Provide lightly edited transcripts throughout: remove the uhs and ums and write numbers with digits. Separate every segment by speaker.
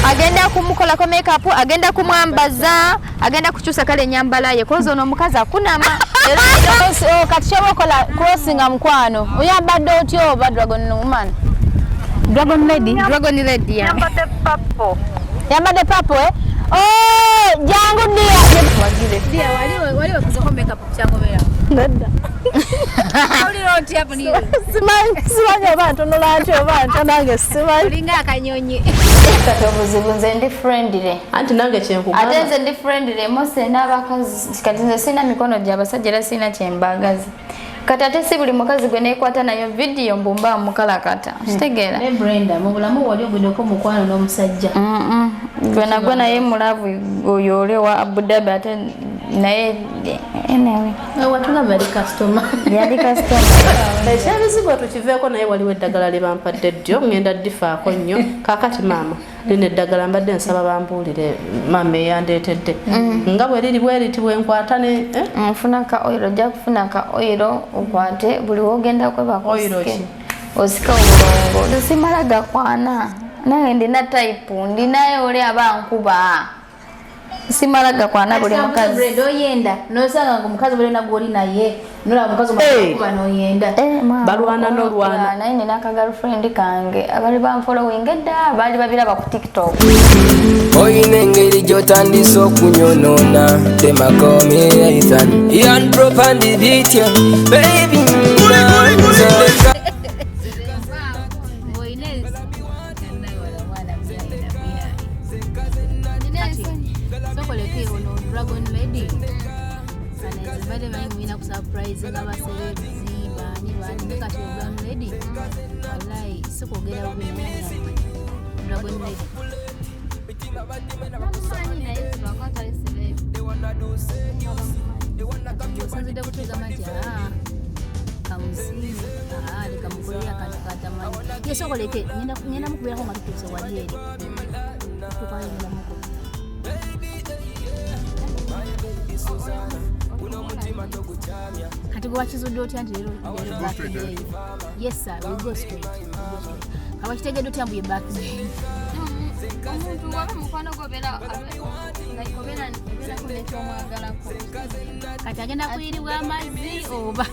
Speaker 1: agenda kumukolako makeup, agenda kumwambaza, agenda kukyusa kale ennyambala ye kozo ono omukazi akunama.
Speaker 2: Kati kyobakola crossing mukwano oyambadde otyo oba dragon woman? Dragon lady?
Speaker 1: Dragon lady, yeah.
Speaker 2: Yambadde papo eh? Oh, jangu dia.
Speaker 1: Wagire. Dia wali wakuzako makeup kukyagobera.
Speaker 2: Nedda.
Speaker 1: Oli roti hapo ni.
Speaker 2: Simanyi abantu nolanti abantu nange simanyi.
Speaker 1: Linga akanyonyi.
Speaker 2: Katobuzibu nze ndi friendly.
Speaker 3: Anti nange kyenkugamba.
Speaker 1: Ate nze ndi friendly mose n'abakazi kati nze sina mikono gy'abasajja era sina kyembagazi. Kati ate si buli mukazi gwe neekwata nayo video mbumba mukalakata. Kitegeera.
Speaker 3: Ne Brenda mu bulamu wali ogwedeko mukwano n'omusajja.
Speaker 1: Gwe nagwe naye mulavu oyo oli wa Abu Dhabi ate naye anyway.
Speaker 3: Watulaba ali customer.
Speaker 1: Yali customer.
Speaker 3: Ekyabizibu tukiveeko naye waliwo eddagala lye bampadde ddyo ngenda ddifaako nnyo. Kaakati maama lino eddagala mbadde nsaba bambuulire maama eyandeetedde. Nga bwe liri bwe liti bwe nkwata ne
Speaker 1: nfuna ka oil, ojja kufuna ka oil okwate buli wogenda kwebako osika obulongo lusimala gakwana nange ndina type ndinayo oli abankuba simala gakwana buli mukazi
Speaker 3: Brenda oyenda nosanga omukazi buli nagoli naye nola omukazi omukuba noyenda balwana n'olwana
Speaker 1: naye nina aka girlfriend kange abali banfollowing edda bali babiraba ku TikTok.
Speaker 4: Oyina engeri gy'otandise okunyonona temakomi Ethan yan propandi ditya baby
Speaker 3: Dragon lady bade bali mwina ku surprise nga baselezi bani kati Dragon lady wallahi sikogera ubina Dragon lady namani na yesu bakata lesebe sanzide kutuza mati kamusini likamukolera katamanyi yesokoleke ngenda mukubirako matutuse wali eri tukayingira muko kati gwa kizudde otya nti lero birthday. Yes sir, we go straight. Kaba kitegedde otya mbuye birthday.
Speaker 1: Omuntu waba mukwano gobera ngayikobera kuleta omwagalako
Speaker 3: kati agenda kuyiribwa amazzi oba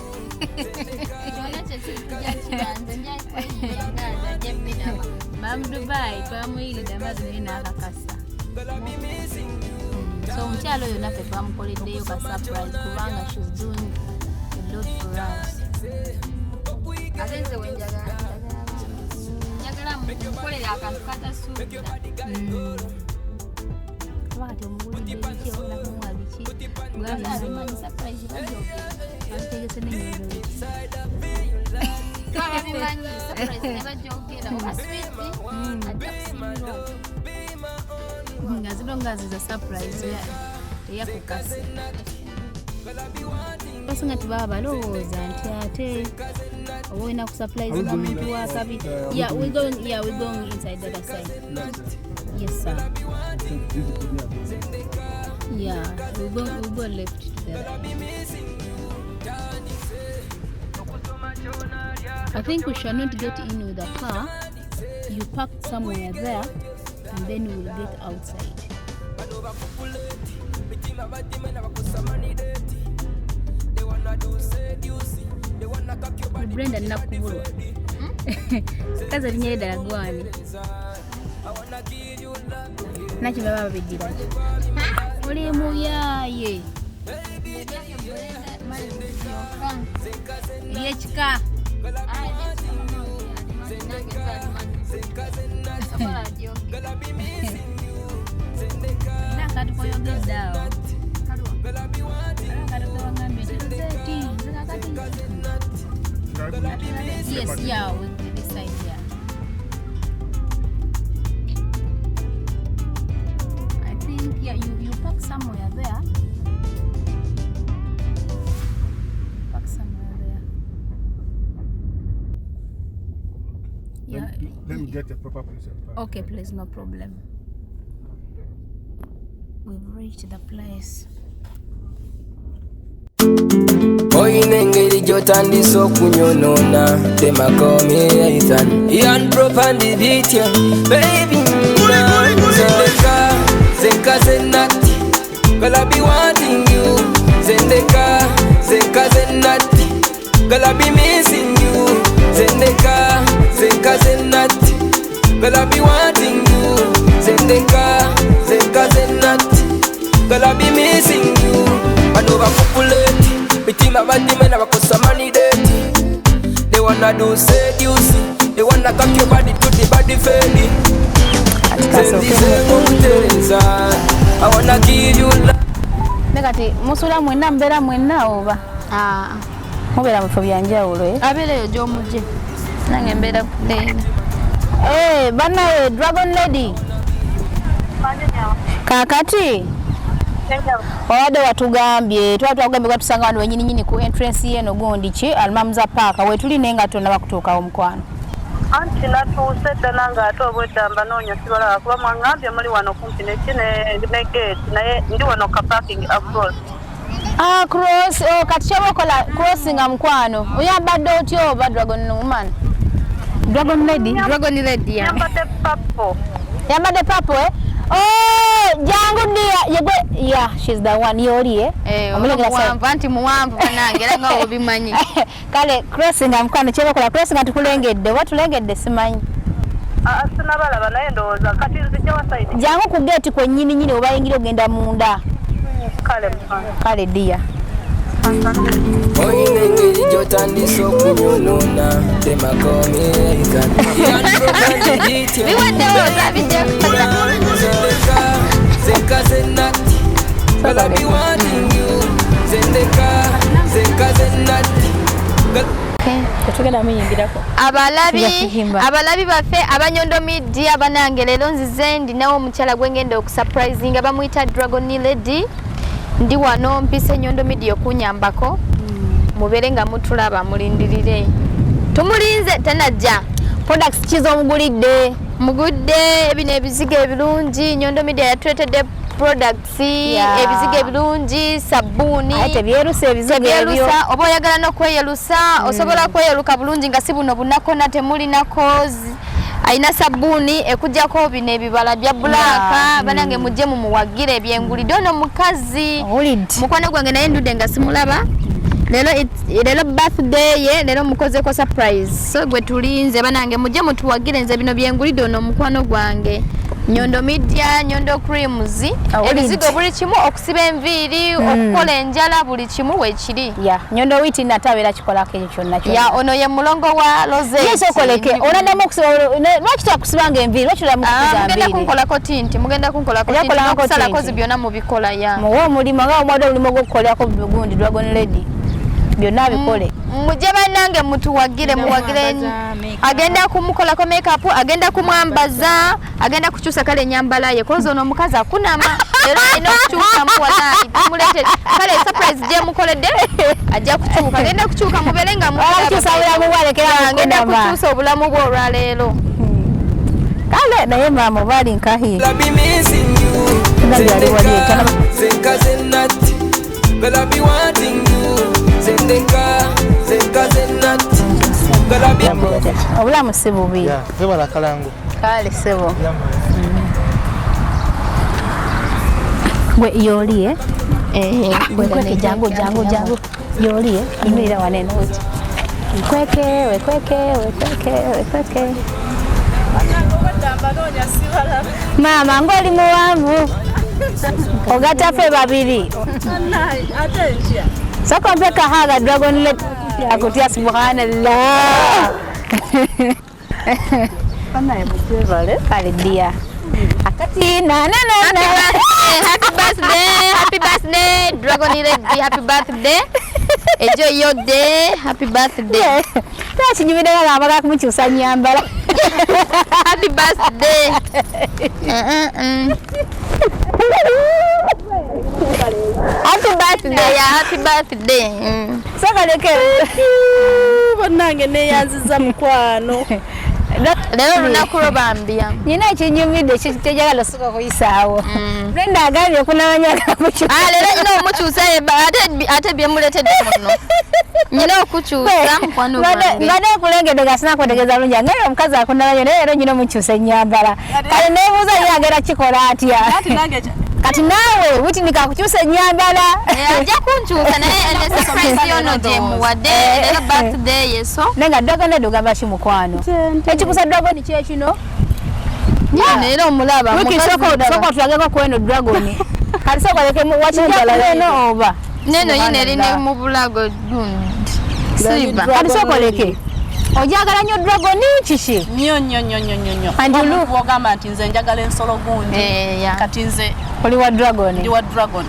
Speaker 1: kyona kyekijja kibanze njakweyiyagaza jemmina
Speaker 3: Mam Dubai twamuyiride amazzi naye n'akakasa. So omukyalo oyo naffe twamukoleddeyo ka surprise kubanga she's doing a lot for us.
Speaker 1: ate nze wenjagala mukolera akantu katasuubira
Speaker 3: kuba kati omugulidde biki ola kumuwa biki gwabimanyi surprise bategese n'enyondo
Speaker 1: twababimanyi surprise nebajogera oba sweet ajja kusimbirwa
Speaker 3: nga zino ngazi za surprise eyakukase basinga tibaba balowooza nti ate oba olina kusurprise nga muntu wakabi. We're going inside the other side. Yes sir. Yeah, we'll go left together. I think we shall not get in with the car. You park somewhere there and then we'll get outside. Brenda nakubulwa kaza linyere ddala gwani nakyo baba babigira oli muyaye eryekika nakatukoyogeddaawo katukoyangambye teruzeti zikakati. Yes, yeah, with this side, yeah. I think, yeah, you park somewhere there. Park somewhere there. Yeah.
Speaker 5: Let me get a proper place.
Speaker 3: Okay, please, no problem. We've reached the place.
Speaker 4: Oyina engeri gy'otandise okunyonona temakomi Ethan yan propandi ditya baby girl I be wanting you. Zendeka, zeka zenati, girl I be missing you. Zendeka, zeka zenati, girl I be wanting you. Zendeka, zeka zenati, girl I be missing you. Man overpopulate, between my body men abakosa money dirty. They wanna do seduce, they wanna cock your body to the body fade. I wanna give you love.
Speaker 2: Negati musula mwena mbera mwena oba. Mubera mu byanja ulo
Speaker 1: abele yo jomuje nange mbera kudena
Speaker 2: bana Dragon Lady kakati wade watugambye twatugambye kwatusanga abantu wenyini nyini ku entrance yeno gondi chi Almamza Park we tuli nenga tonna bakutoka omukwano
Speaker 5: anti natuse ddala nga ate obwedamba noonya sibala kuba mwangambye muli wano kumpi ne gate naye ndi wano ka parking across
Speaker 2: cross kati kyabakola crossing amukwano oyambadde otyo oba Dragon woman Dragon Lady yambadde papo jangu dia yegwe she's the one yoli
Speaker 1: omuwanvu anti muwanvu banange era nga obimanyi
Speaker 2: kale crossing amukwano kyabakola crossing atulengedde watulengedde simanyi
Speaker 5: sinabalaba naye ndowooza kati nzijja wa side
Speaker 2: jangu ku gate kwennyini nyini obayingira ogenda munda kale dia
Speaker 4: oyine engeri gy'otandise okunyonona temakomeza zeka zenati gala be wanting you zeka zenati
Speaker 1: abalabi baffe abanyondo media banange leero nzize ndinawo omukyala gwengenda okusurprisinga bamuyita Dragon Lady ndi wano mpise Nyondo Media okunyambako mubere nga mutulaba mulindirire tumulinze tanajja
Speaker 2: products kizo
Speaker 1: mugudde ebino ebizigo ebirungi Nyondo Media yatuletedde products ebizigo ebirungi sabuni
Speaker 2: ate byerusa ebizigo ebyo
Speaker 1: oba oyagala n'okweyerusa osobola kweyeruka bulungi nga si buno bunako na temuli na cause aina sabuni ekujjako bino ebibala bya black banange mujje mu muwagire ebyengulidde ono mukazi mukwano gwange naye ndude nga simulaba lero birthday ye lero mukozeko surprise so gwe tulinze banange mujje mutuwagire nze bino byengulidde ono mukwano gwange Nyondo Media, Nyondo Creams, ebizigo buli kimu okusiba enviiri, okukola enjala buli kimu wekiri.
Speaker 2: Nyondo witi natawera kikolako ekyo kyonna.
Speaker 1: Ono ye mulongo wa Rozet.
Speaker 2: Yeso koleke, onaddamu okusiba lwaki twakusibanga enviiri, lwaki olamukuza enviiri.
Speaker 1: Mugenda kunkolako tinti, mugenda kunkolako tinti, okusala kozi byonna mubikola ya.
Speaker 2: Muwe omulimo nga omwadde olulimo gw'okukolako gundi Dragon Lady. Byonna bikole.
Speaker 1: Mujje bannange mutuwagire muwagire agenda kumukolako makeup agenda kumwambaza agenda kukyusa kale ennyambala ye kozo ono omukazi akunama era ino kukyuka muwalayi tumulete kale surprise gye mukoledde ajja kukyuka agenda kukyuka mubere nga agenda kukyusa obulamu bwe olwaleero
Speaker 2: kale naye mama bali nkahi obulamu si bubi
Speaker 6: zebala kalangu
Speaker 2: kale sebo gwe yoliye gwe jangu yoliye imirira wanene uti kweke mama ngoli muwanvu ogatafe babiri soko mpeka haga Dragon Lady akutia subhanallah pana yebuvale kale dia akati na
Speaker 1: happy birthday Dragon Lady happy birthday enjoy your day happy birthday
Speaker 2: tachinyumira ngamba kumukyusa nyambala
Speaker 1: happy birthday happy birthday
Speaker 2: saka leke
Speaker 5: bannange neyanziza mukwano
Speaker 1: lero lunaku lwo bambya
Speaker 2: nyina ekinyumidde kitejagala soka kuyisaawo Brenda agambye okunawanyagala mukyusa
Speaker 1: lero nyina omukyusa ate byemuletedde muno nyina okukyusa mukwano gwange
Speaker 2: mbadde okulengedde nga sinakutegeeza bulungi ngeri omukazi akunawanya naye leero nyina omukyusa ennyambala kale neebuuza ye agenda kikola atya Kati nawe witi nikakukyusa ennyambala.
Speaker 1: Ajja kunkyusa naye ne surprise yono gye muwadde era birthday yeso.
Speaker 2: Nenga dragon ogamba ki mukwano. Ekikusa dragon kye kino.
Speaker 1: Era omulaba
Speaker 2: soko tulageko kweno dragon. Kati soko leke mu wakinjala eno oba.
Speaker 1: Neno yine erine mu bulago dundi. Silver.
Speaker 2: Kati soko leke. Ojagala nnyo dragon kiki?
Speaker 3: Nnyo. Andulu ogamba nti nze njagala ensolo gundi. Kati nze
Speaker 2: oli wa dragon.
Speaker 3: Ndi wa dragon.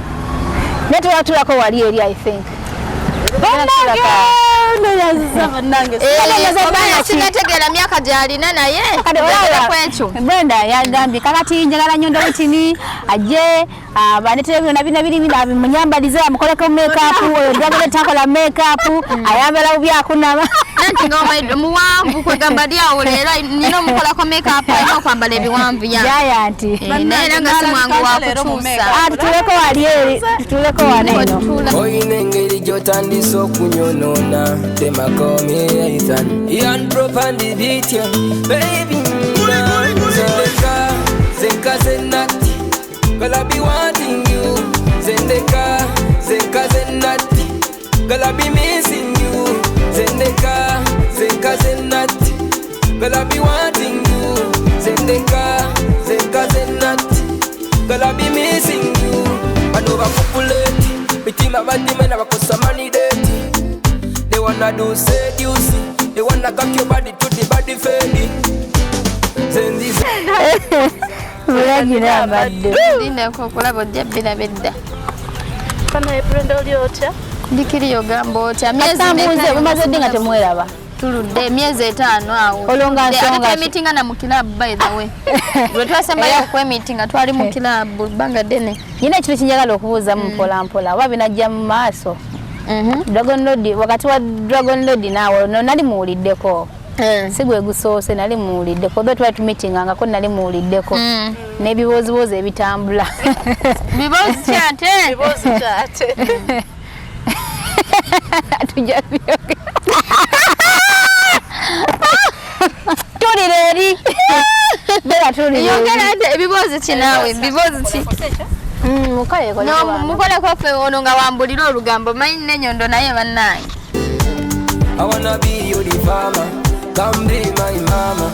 Speaker 2: Neto watulako wali eri I think.
Speaker 1: Sinategeera myaka gyalina naye kwekyo
Speaker 2: Brenda yagambye kakati njagala Nyondo witini ajje banetera byonna bina biri munyambalize amukoleko makeup oyo dragon takola makeup ayambala obyakunama
Speaker 1: nanti nga muwanvu kwegamba lyawo leero nina omukolako makeup alina okwambala ebiwanvu
Speaker 2: yayanti
Speaker 1: naye nga si mwangu wakukyusa
Speaker 2: tutuleko wali eri tutuleko waneeno
Speaker 4: oyina engeri gy'otandisa okunyonona temakomi Ethan yan propandi ditya baby zeka zenati girl I be wanting you zendeka zeka zenati girl I be missing you zendeka zeka zenati girl I be wanting you zendeka zeka zenati girl I be missing you bano bakupuleti bitima badimena bakosa money date. They wanna do seduce, they wanna cock your body to the body fade. Send this.
Speaker 2: Mulagira badde.
Speaker 1: Ndine ko kulaba debina bedda.
Speaker 3: Kana Brenda oli otya?
Speaker 1: Ndikiri yogamba otya
Speaker 2: miezi bumaze dinga temweraba.
Speaker 1: Tuludde myezi 5 awo.
Speaker 2: Olonga nsonga.
Speaker 1: Ate meeting na mu club by the way. Lwe twasema ya ku meeting twali mu club banga dene.
Speaker 2: Nyina kitu kinjagala okubuuza mpola mpola wabinajja mu maaso. Dragon Lord wakati wa Dragon Lord nawo nali muwuliddeko. Sigwe gusoose nali muwuliddeko. Oba twali tumitinganga ko nali muwuliddeko. N'ebibozibozi ebitambula.
Speaker 1: Bibozi kyate.
Speaker 3: Bibozi kyate.
Speaker 2: Tujja byoge. Tulireri. Bela tulireri.
Speaker 1: Yongera ebibozi kinawe bibozi ki.
Speaker 2: Mukale ko.
Speaker 1: No mukole ko fe ono nga wambulira olugambo mayine Nyondo naye bannange.
Speaker 4: I wanna be your farmer, come be my mama.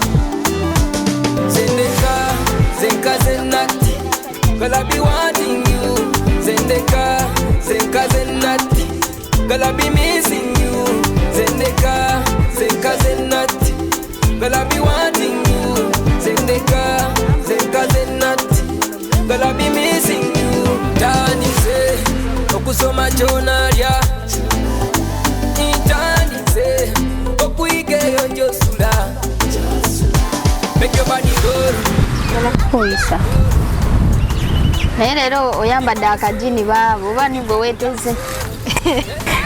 Speaker 4: Zendeka, zenka zenati, girl I be wanting you. Zendeka, zenka zenati, girl I be missing you. Zendeka, zenka zenati, girl I be wanting you. Zendeka, zenka zenati, girl I be missing you. Tani se, okusoma chonalya. Itani okuigeyo njosula make your body go
Speaker 2: Oisa.
Speaker 1: Naye leero oyambadde akajini baabo oba nibwe weeteze.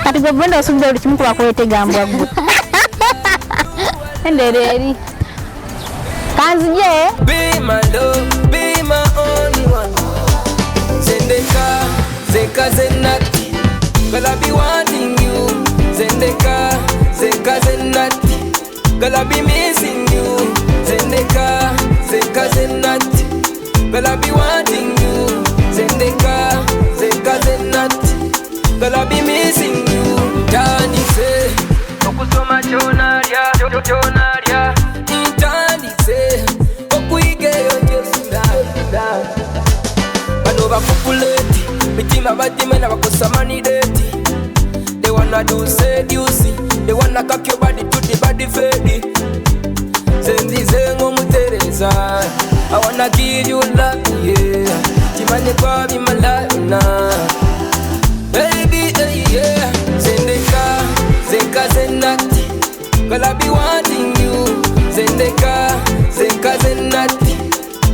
Speaker 2: Kati gwe Brenda osubira buli kimu kuba kwetegambwa gwe. Endereri. Kanzije.
Speaker 4: be my love, be my only one. Zendeka, zeka zenati, girl I be wanting you. Zendeka, zeka zenati, girl I be missing you. Zendeka, zeka zenati, girl I be wanting you. Zendeka, zeka zenati, girl I be missing you. Tani se, okusoma chonalya, chonalya. Tani se, okuigeyo njosula. Bano bakupuleti, bitima badimena bakosa money date. They wanna do seduce, they wanna cock your body to the body fade. Senzi zengo mutereza, I wanna give you love, yeah. Chimane kwa mi malana, baby, yeah. Zendeka, zeka zenati, girl I be wanting you. Zendeka, zeka zenati,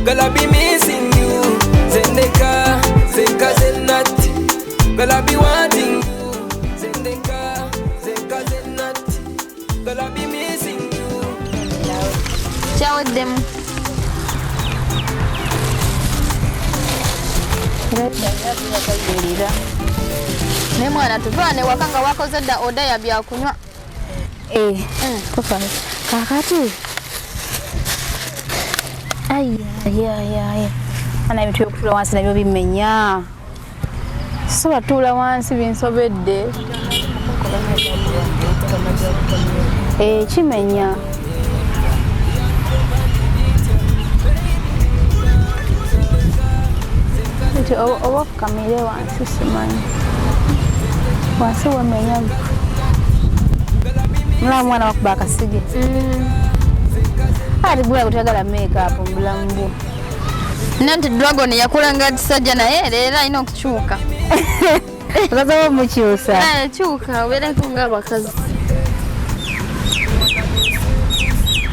Speaker 4: girl I be missing you. Zendeka, zeka zenati, girl I be wanting you. Zendeka, zeka zenati, girl I be missing you.
Speaker 1: Kyaweddemu. Ne mwana tuvaane waka nga wakoze dda oda ya byakunywa.
Speaker 2: Kakati. Ay. ana ebintu byokutula wansi nabyo bimenya so batula wansi binsobedde kimenya nti oba fukamire wansi simanyi wansi wemenya mulaba mwana wakuba akasige ati gula kutagala make-up mbulamu bwo
Speaker 1: nanti dragon yakulanga kisajja naye leero alina okukyuka
Speaker 2: okazawo mukyusa
Speaker 1: kyuka obeereko ng'abakazi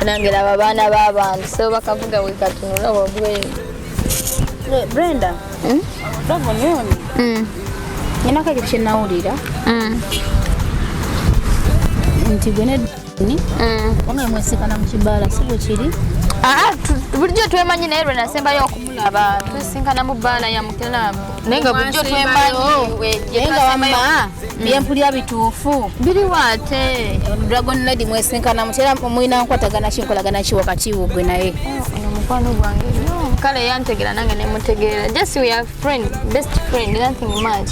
Speaker 1: nange laba abaana b'abantu so bakavuga wekatunula wabweru
Speaker 2: Brenda dragon yoni nyinako ekintu kyenawulira nti gwe nedni onga mwesikana mu kibaala si bwe kiri
Speaker 1: bulijjo twemanyi naye lwe nasembayo okumulaba twesinkana mu bbaala ya mukirabu naye nga bulijjo twemanyi
Speaker 2: nga wamma byempulya bituufu
Speaker 1: biriwo ate
Speaker 2: dragon lady mwesinkana mutera mulina nkwatagana kinkolagana ki wakati wo gwe naye
Speaker 1: omukwano gwange kale yantegera nange nemutegeera just we are friend best friend nothing much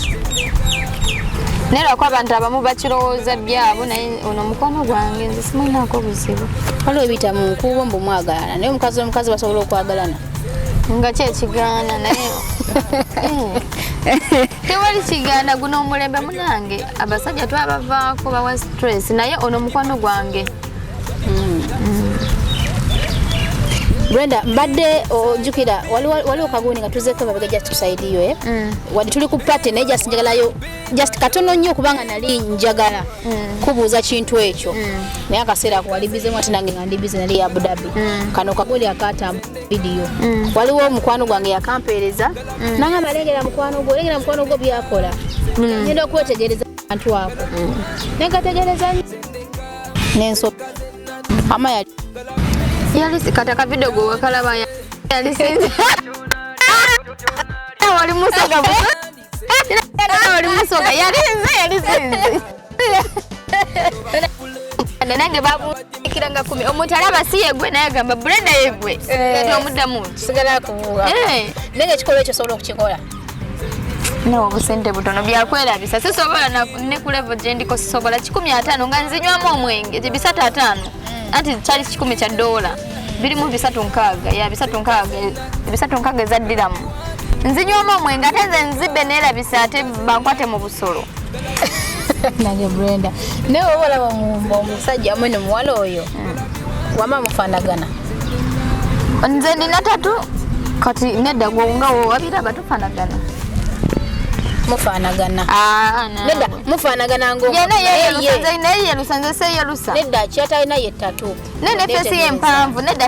Speaker 1: naye lwako abantu abamu bakirowooza byabo naye ono mukwano gwange nze simulinako buzibu
Speaker 2: waliwo ebiyita mu nkubo mbu mwagalana naye omukazi n'omukazi basobola okwagalana
Speaker 1: nga kyekigaana naye tewali kigaana guno omulembe munange abasajja twabavaako bawa stress naye ono mukwano gwange
Speaker 2: Brenda mbadde ojjukira waliwo kaguuni nga tuzeeko mabega just tusaidiyo wali tuli ku party naye just njagalayo just katono nnyo kubanga nali njagala kubuuza kintu ekyo naye akaseera ako wali bize ate nange nga ndi bize nali Abu Dhabi kano kagooli akatamba vidiyo waliwo omukwano gwange yakampeereza nanga balengera mukwano gwo byakola ngenda okwetegereza abantu ako naye ngategereza n'enso ama
Speaker 1: yali kataka video go wakalaba yali sinze wali musoga wali musoga yali sinze nange babu kiranga 10 omuntu alaba siye gwe naye agamba Brenda yegwe kati omuddamu
Speaker 2: sigala kuvuga nenge kikolo ekyo sobola okukikola
Speaker 1: no obusente butono byakwerabisa sisobola ne ku level gye ndiko sisobola 15 nga nzinywamu omwenge gye 3 ati chali $10 birimu 3 ya 3 zaddiramu nzinywamu omwenge ate nze nzibe neerabisa ate bankwate mu busolo
Speaker 2: nange Brenda naye oba olaba omusajja mwene muwala oyo wama mufaanagana
Speaker 1: nze ndina 3 kati nedda gwongawo wabiraba tufaanagana
Speaker 2: mufaanagana nedda mufaanagana
Speaker 1: yelusanze seyelusa
Speaker 2: nedda kyatalina ye 3
Speaker 1: nene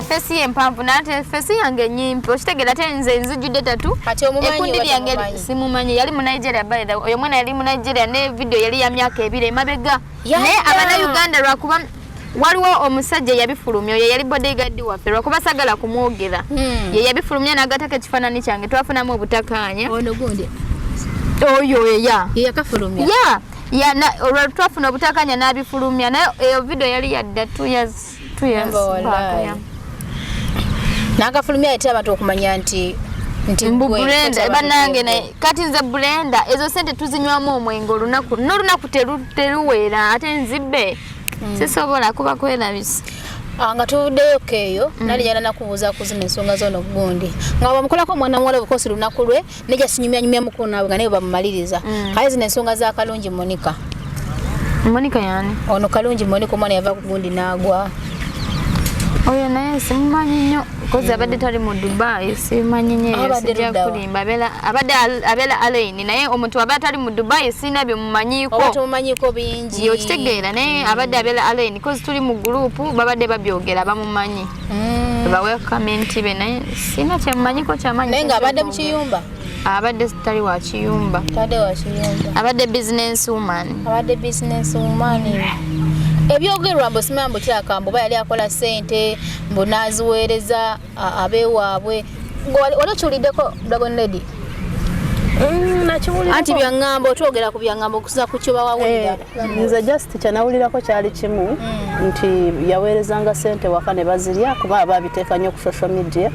Speaker 1: fesi yempanvu nate fesi yange nyimpi okitegera ate nze nzijudde 3 ekundi lyange simumanyi yali mu Nigeria bayida oyo mwana yali mu Nigeria ne video yali ya myaka 2 emabega naye abana Uganda lwakuba waliwo omusajja yabifulumya oyo yali bodyguard waffe lwakuba sagala kumwogera ye yabifulumya n'agatako ekifaananyi kyange twafunamu obutakkaanya
Speaker 2: ono gundi
Speaker 1: oyo
Speaker 2: yakafulumya
Speaker 1: twafuna obutakanya n'abifulumya naye eyo video yali yadda 2 years
Speaker 2: n'akafulumya yete abantu okumanya nti
Speaker 1: Brenda banange naye kati nze Brenda ezo sente tuzinywamu omwenge olunaku n'olunaku teruwera ate nzibbe sisobola kuba kwerabisa
Speaker 2: nga tuvuddeyo keeyo nali jana nakubuuza kuzina ensonga zono gundi nga bamukolako omwana muwala obukosi lunaku lwe neja sinyumya mukono naabwe nga naye bamumaliriza kale zino ensonga za Kalungi Monica
Speaker 1: yani
Speaker 2: ono Kalungi Monica omwana yava ku gundi n'agwa
Speaker 1: oyo naye simumanyi nnyo kozi abadde tali mu Dubai simanyi nnyo sijja kulimba abeera Alain naye omuntu abadde tali mu Dubai sina
Speaker 2: byemumanyiko bingi
Speaker 1: okitegeera naye abadde abeera Alain kozi tuli mu gurupu babadde babyogera bamumanyi bawe comment be naye sina kyemumanyiko kyamanyi
Speaker 2: naye nga abadde mu kiyumba
Speaker 1: abadde tali wa kiyumba abadde business woman ebyogerwa mbu simambo kyakambo bayali akola sente mbu naziweereza abeewaabwe olakyuliddeko Dragon Lady anti byaŋŋambo otwogera ku byaŋŋambo okusa ku kyo bawawulira
Speaker 3: nze just kyanawulirako kyali kimu nti yaweerezanga sente waka ne bazirya kuba babiteeka nnyo ku social media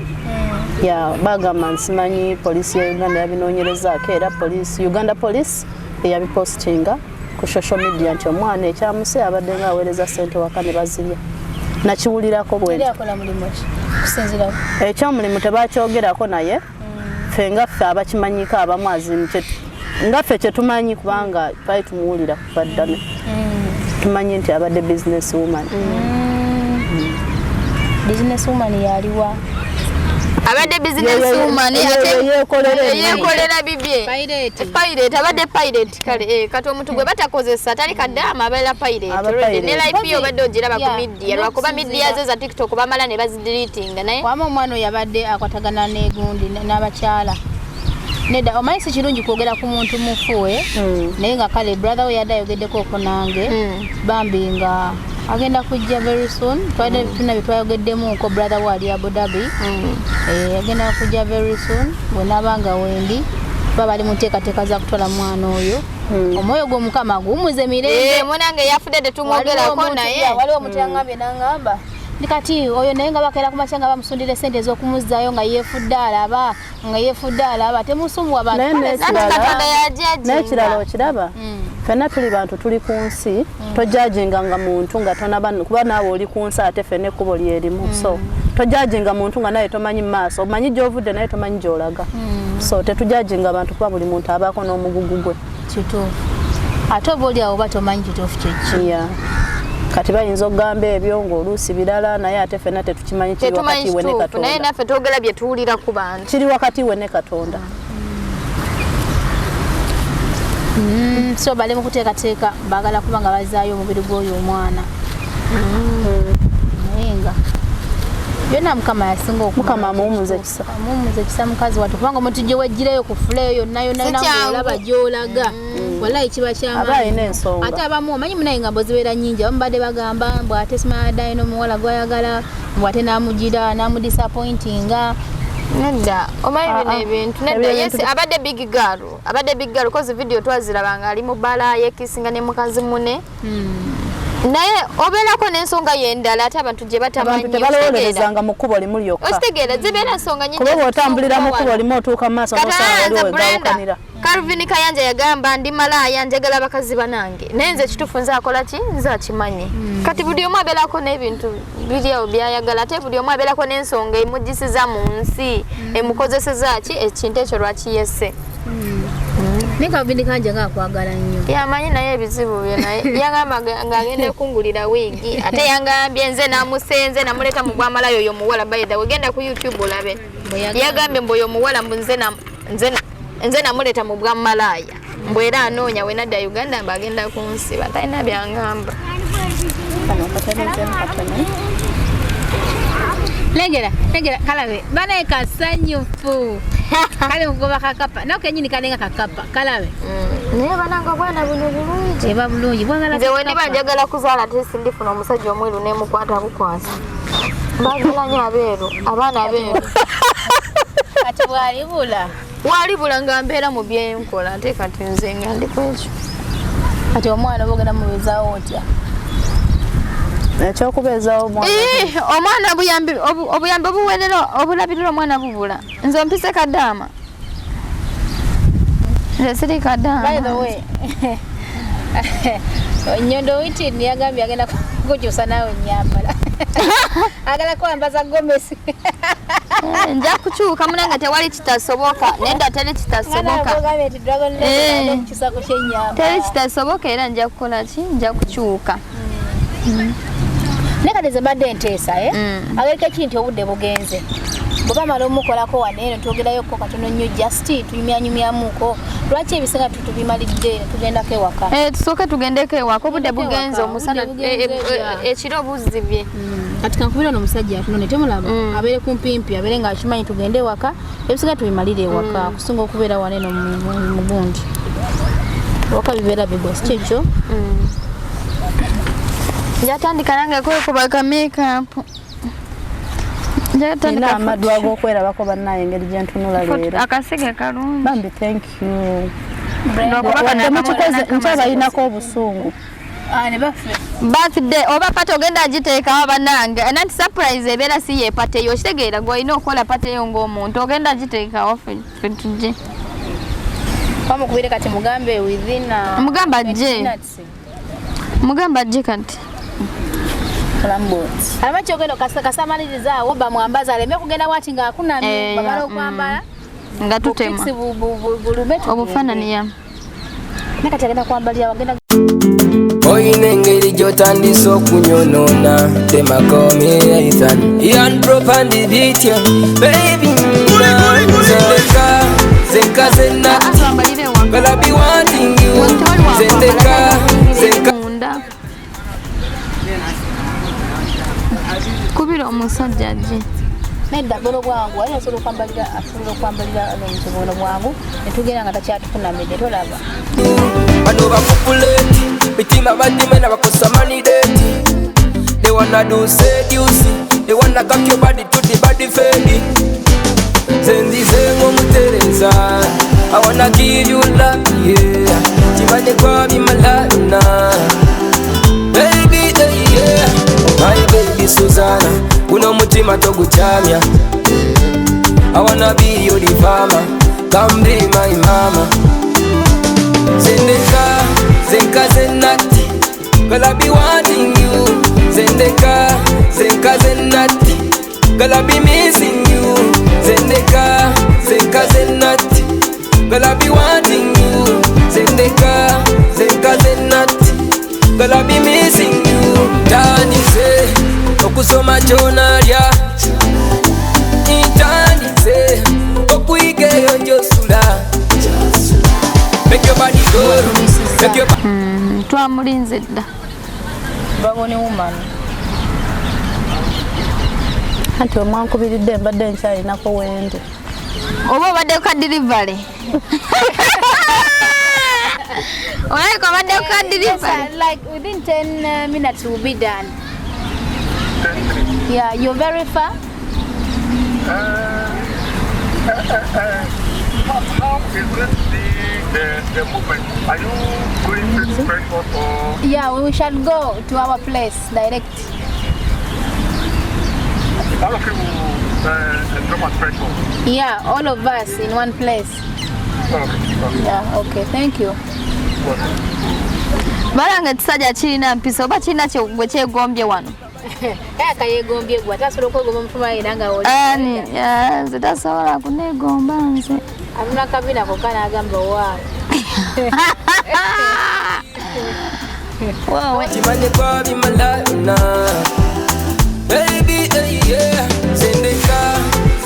Speaker 3: ya bagamba nsimanyi poliisi ya Uganda yabinoonyerezaako era Uganda Police eyabipostinga ku social media nti omwana ekyamuse abadde nga aweereza ssente waka ne bazirya nakiwulirako bwe ekyomulimu tebakyogerako naye ffe nga ffe abakimanyiko abamu azimu nga ffe kyetumanyi kubanga twali tumuwulira kuva ddala tumanyi nti abadde business woman.
Speaker 2: Business woman yaliwa
Speaker 1: abadde business woman yekolera bibye pirate abadde pirate kale kati omuntu gwe batakozesa tali kadama abala pirate ne live obadde ogiraba ku media lwakuba media ze za TikTok bamala ne bazideleting naye
Speaker 2: wama omwana yabadde akwatagana n'egundi n'abakyala neda omaisi kirungi kwogera ku muntu mufuwe naye nga kale brother we yadde ayogeddeko okunange bambi nga agenda kujja very soon twade tuna bitwayogeddemu ko brother we ali Abu Dhabi agenda kujja very soon bwenabanga wendi baba ali muteekateeka za kutola mwana oyo omwoyo gw'omukama gumuze mirembe
Speaker 1: munange yafudde tetumwogerako naye
Speaker 2: waliwo omuntu yangambye nangamba nikati oyo naye nga bakeera ku makyanga bamusundire sente ez'okumuzaayo nga yeefudde alaba temusumwa abantu
Speaker 3: n'ekirala okiraba fenna tuli bantu tuli ku nsi tojajinga nga muntu nga kuba naawe oli ku nsi ate fenna ekkubo lyerimu so tojajinga muntu nga naye tomanyi mu maaso omanyi gy'ovudde naye tomanyi gy'olaga so tetujajinga abantu kuba buli muntu abaako n'omugugu gwe
Speaker 2: kituufu ate oba oli awo batomanyi kituufu kyeki
Speaker 3: kati bayinza okugamba ebyo ng'oluusi birala naye ate fenna tetukimanyi kiri wakati we ne Katonda
Speaker 1: naye naffe twogera bye tuwulira ku bantu
Speaker 3: kiri wakati we ne Katonda.
Speaker 2: So bali mu kuteekateeka baagala kuba nga bazaayo omubiri gw'oyo omwana naye nga byonna Mukama yasinga
Speaker 3: Mukama amuwumuze
Speaker 2: kisa mukazi wattu kubanga omuntu gye wejjireyo ku fuleyo yonna olaba gy'olaga wallahi kiba kyamaanyi ate abamu omanyi munaye nga mbozibeera nnyingi abamu badde bagamba mbw ate simanadayo n'omuwala gwayagala mbw ate n'amugira n'amudisappointinga
Speaker 1: nedda omanyi bino ebintu nedda yes abadde big girl kozi video twazirabanga ali mu bala yekisinga ne mukazi mune naye obeerako n'ensonga yendala ate abantu gye batamanyi
Speaker 3: tebalowolerezanga mu kkubo limu lyokka
Speaker 1: okitegeera zibeera ensonga nyingi
Speaker 3: kuba otambulira mu kkubo limu otuuka mu maaso n'osawaliwegawukanira
Speaker 1: Calvin Kayanja yagamba ndi malaaya njagala bakazi banange naye nze kituufu nzakola ki nzakimanyi kati buli omu abeerako n'ebintu biri awo byayagala ate buli omu abeerako n'ensonga emugisiza mu nsi emukozeseza ki ekintu ekyo lwakiyese
Speaker 2: naye Calvin Kayanja ngaakwagala nnyo
Speaker 1: yamanyi naye ebizibu bye naye yagamba ng'agenda kungulira wiigi ate yangambye nze namusenze namuleeta mu bwamalayo oyo omuwala bayeda wegenda ku YouTube olabe yagambye mbu oyo omuwala mbu nze namuleeta mu bwamalaaya mbu era anoonya we nadda Uganda mbu agenda ku nsi batalina byangamba
Speaker 2: legera kalabe banaye kasanyufu kale mugoba kakapa nakenyini kalenga kakapa kalabe
Speaker 1: naye bananga bwana buno bulungi
Speaker 2: eba bulungi bwagala
Speaker 1: nze wendi banjagala kuzaala ate sindifuna omusajja omweru nemukwata bukwasa bagalanya abeeru abaana abeeru
Speaker 2: ati
Speaker 1: walibula nga mbeera mu byenkola ate kati nze nga ndi kwekyo
Speaker 2: ati omwana bogenda mubezaawo otya
Speaker 3: ekyokubeezaawo
Speaker 1: omwana obuyambi obuwerera obulabirira omwana bubula nze ompise kadaama nze siri kadaama
Speaker 2: by the way Nyondo witini yagambye agenda kukyusa naawe nyambala agala kwambaza gomesi
Speaker 1: nja kukyuka munanga tewali kitasoboka nedda teri kitasoboka teri kitasoboka era nja kukola ki nja kukyuka
Speaker 2: nekateze badde nteesa agalika kinti obudde bugenze bwe mala omukolako waneeno twogerayoko katono nnyo just tunyumyanyumyamuko lwaki ebisinga tubimalidde tugendako ewaka
Speaker 1: tusooke tugendeko ewaka obudde bugenze omusana ekiro buzibye
Speaker 2: kati kankubira n'omusajja atunone temulaba abeere kumpimpi abeere nga akimanyi tugende ewaka ebisinga tubimalire ewaka kusinga okubeera waneeno mu gundi ewaka bibeera bigosi kyekyo
Speaker 1: njatandika nange kwekubaka makeup
Speaker 3: nina amaddu ag'okwerabako bannaye engeri gye ntunula leero
Speaker 1: akasige kalungi
Speaker 3: bambi thank you nkyabayinako obusungu
Speaker 2: ne bafe
Speaker 1: birthday oba pate ogenda agiteekawo abanange nanti surprise ebeera si ye pate yo kitegeera gw'olina okukola pate yo ng'omuntu ogenda agiteekawo ffe tujje
Speaker 2: bamukubire kati mugambe within
Speaker 1: mugamba ajje kati
Speaker 2: alamachi ogenda kasamaliriza oba mwambaza aleme kugenda wati nga akunamye bamala okwambala
Speaker 1: nga tutema obufaananyi ya
Speaker 2: nakati agenda kwambalira wagenda
Speaker 4: oyina engeri gy'otandisa okunyonoona temakomi Ethan yan propandi bitya baby zeka zenati gonna be wanting you zeka
Speaker 1: kubira omusajja ajje
Speaker 2: nedda bolo bwangu ali asobola okwambalira n'omusobola bwangu netugenda nga takyatufunamidde tolaba
Speaker 4: bano bakupuleti mitima badimena bakusamanideti they wanna do seduce they wanna cock your body to the body fade zenzize ng'omutereza I wanna give you love yeah kibane kwa bimalana baby yeah my baby Susanna guno mutima toguchamya I wanna be your farmer come be my mama zeka zenati gonna be wanting you zeka zenati gonna be missing you zeka zenati gonna be wanting you zeka zenati gonna be missing you tandise okusoma kyonalya intandise okuyigeyo njosula make your body go make your
Speaker 1: twamulinze dda
Speaker 2: babone woman anti omwankubiridde mbadde nkyalinako wendi
Speaker 1: oba obadde ka delivery olabika obadde ka delivery
Speaker 2: like within 10 minutes will be done. Yeah, you're very far.
Speaker 6: How is the movement? Are you going to Frankfurt or?
Speaker 2: Yeah, we shall go to our place direct.
Speaker 6: All of you drop at Frankfurt?
Speaker 2: Yeah, all of us in one place.
Speaker 6: Okay.
Speaker 2: Yeah, okay, thank you.
Speaker 1: balanga kisajja kirina mpisa oba kirina gwe kyegombye wano
Speaker 2: akayegombye gwe atasobola okwegomba mufuma era nga oli
Speaker 1: nze tasobola kuneegomba nze
Speaker 2: amuna kabina kokka n'agamba waawe
Speaker 1: wowe
Speaker 4: kimanye kwa bimalana baby yeah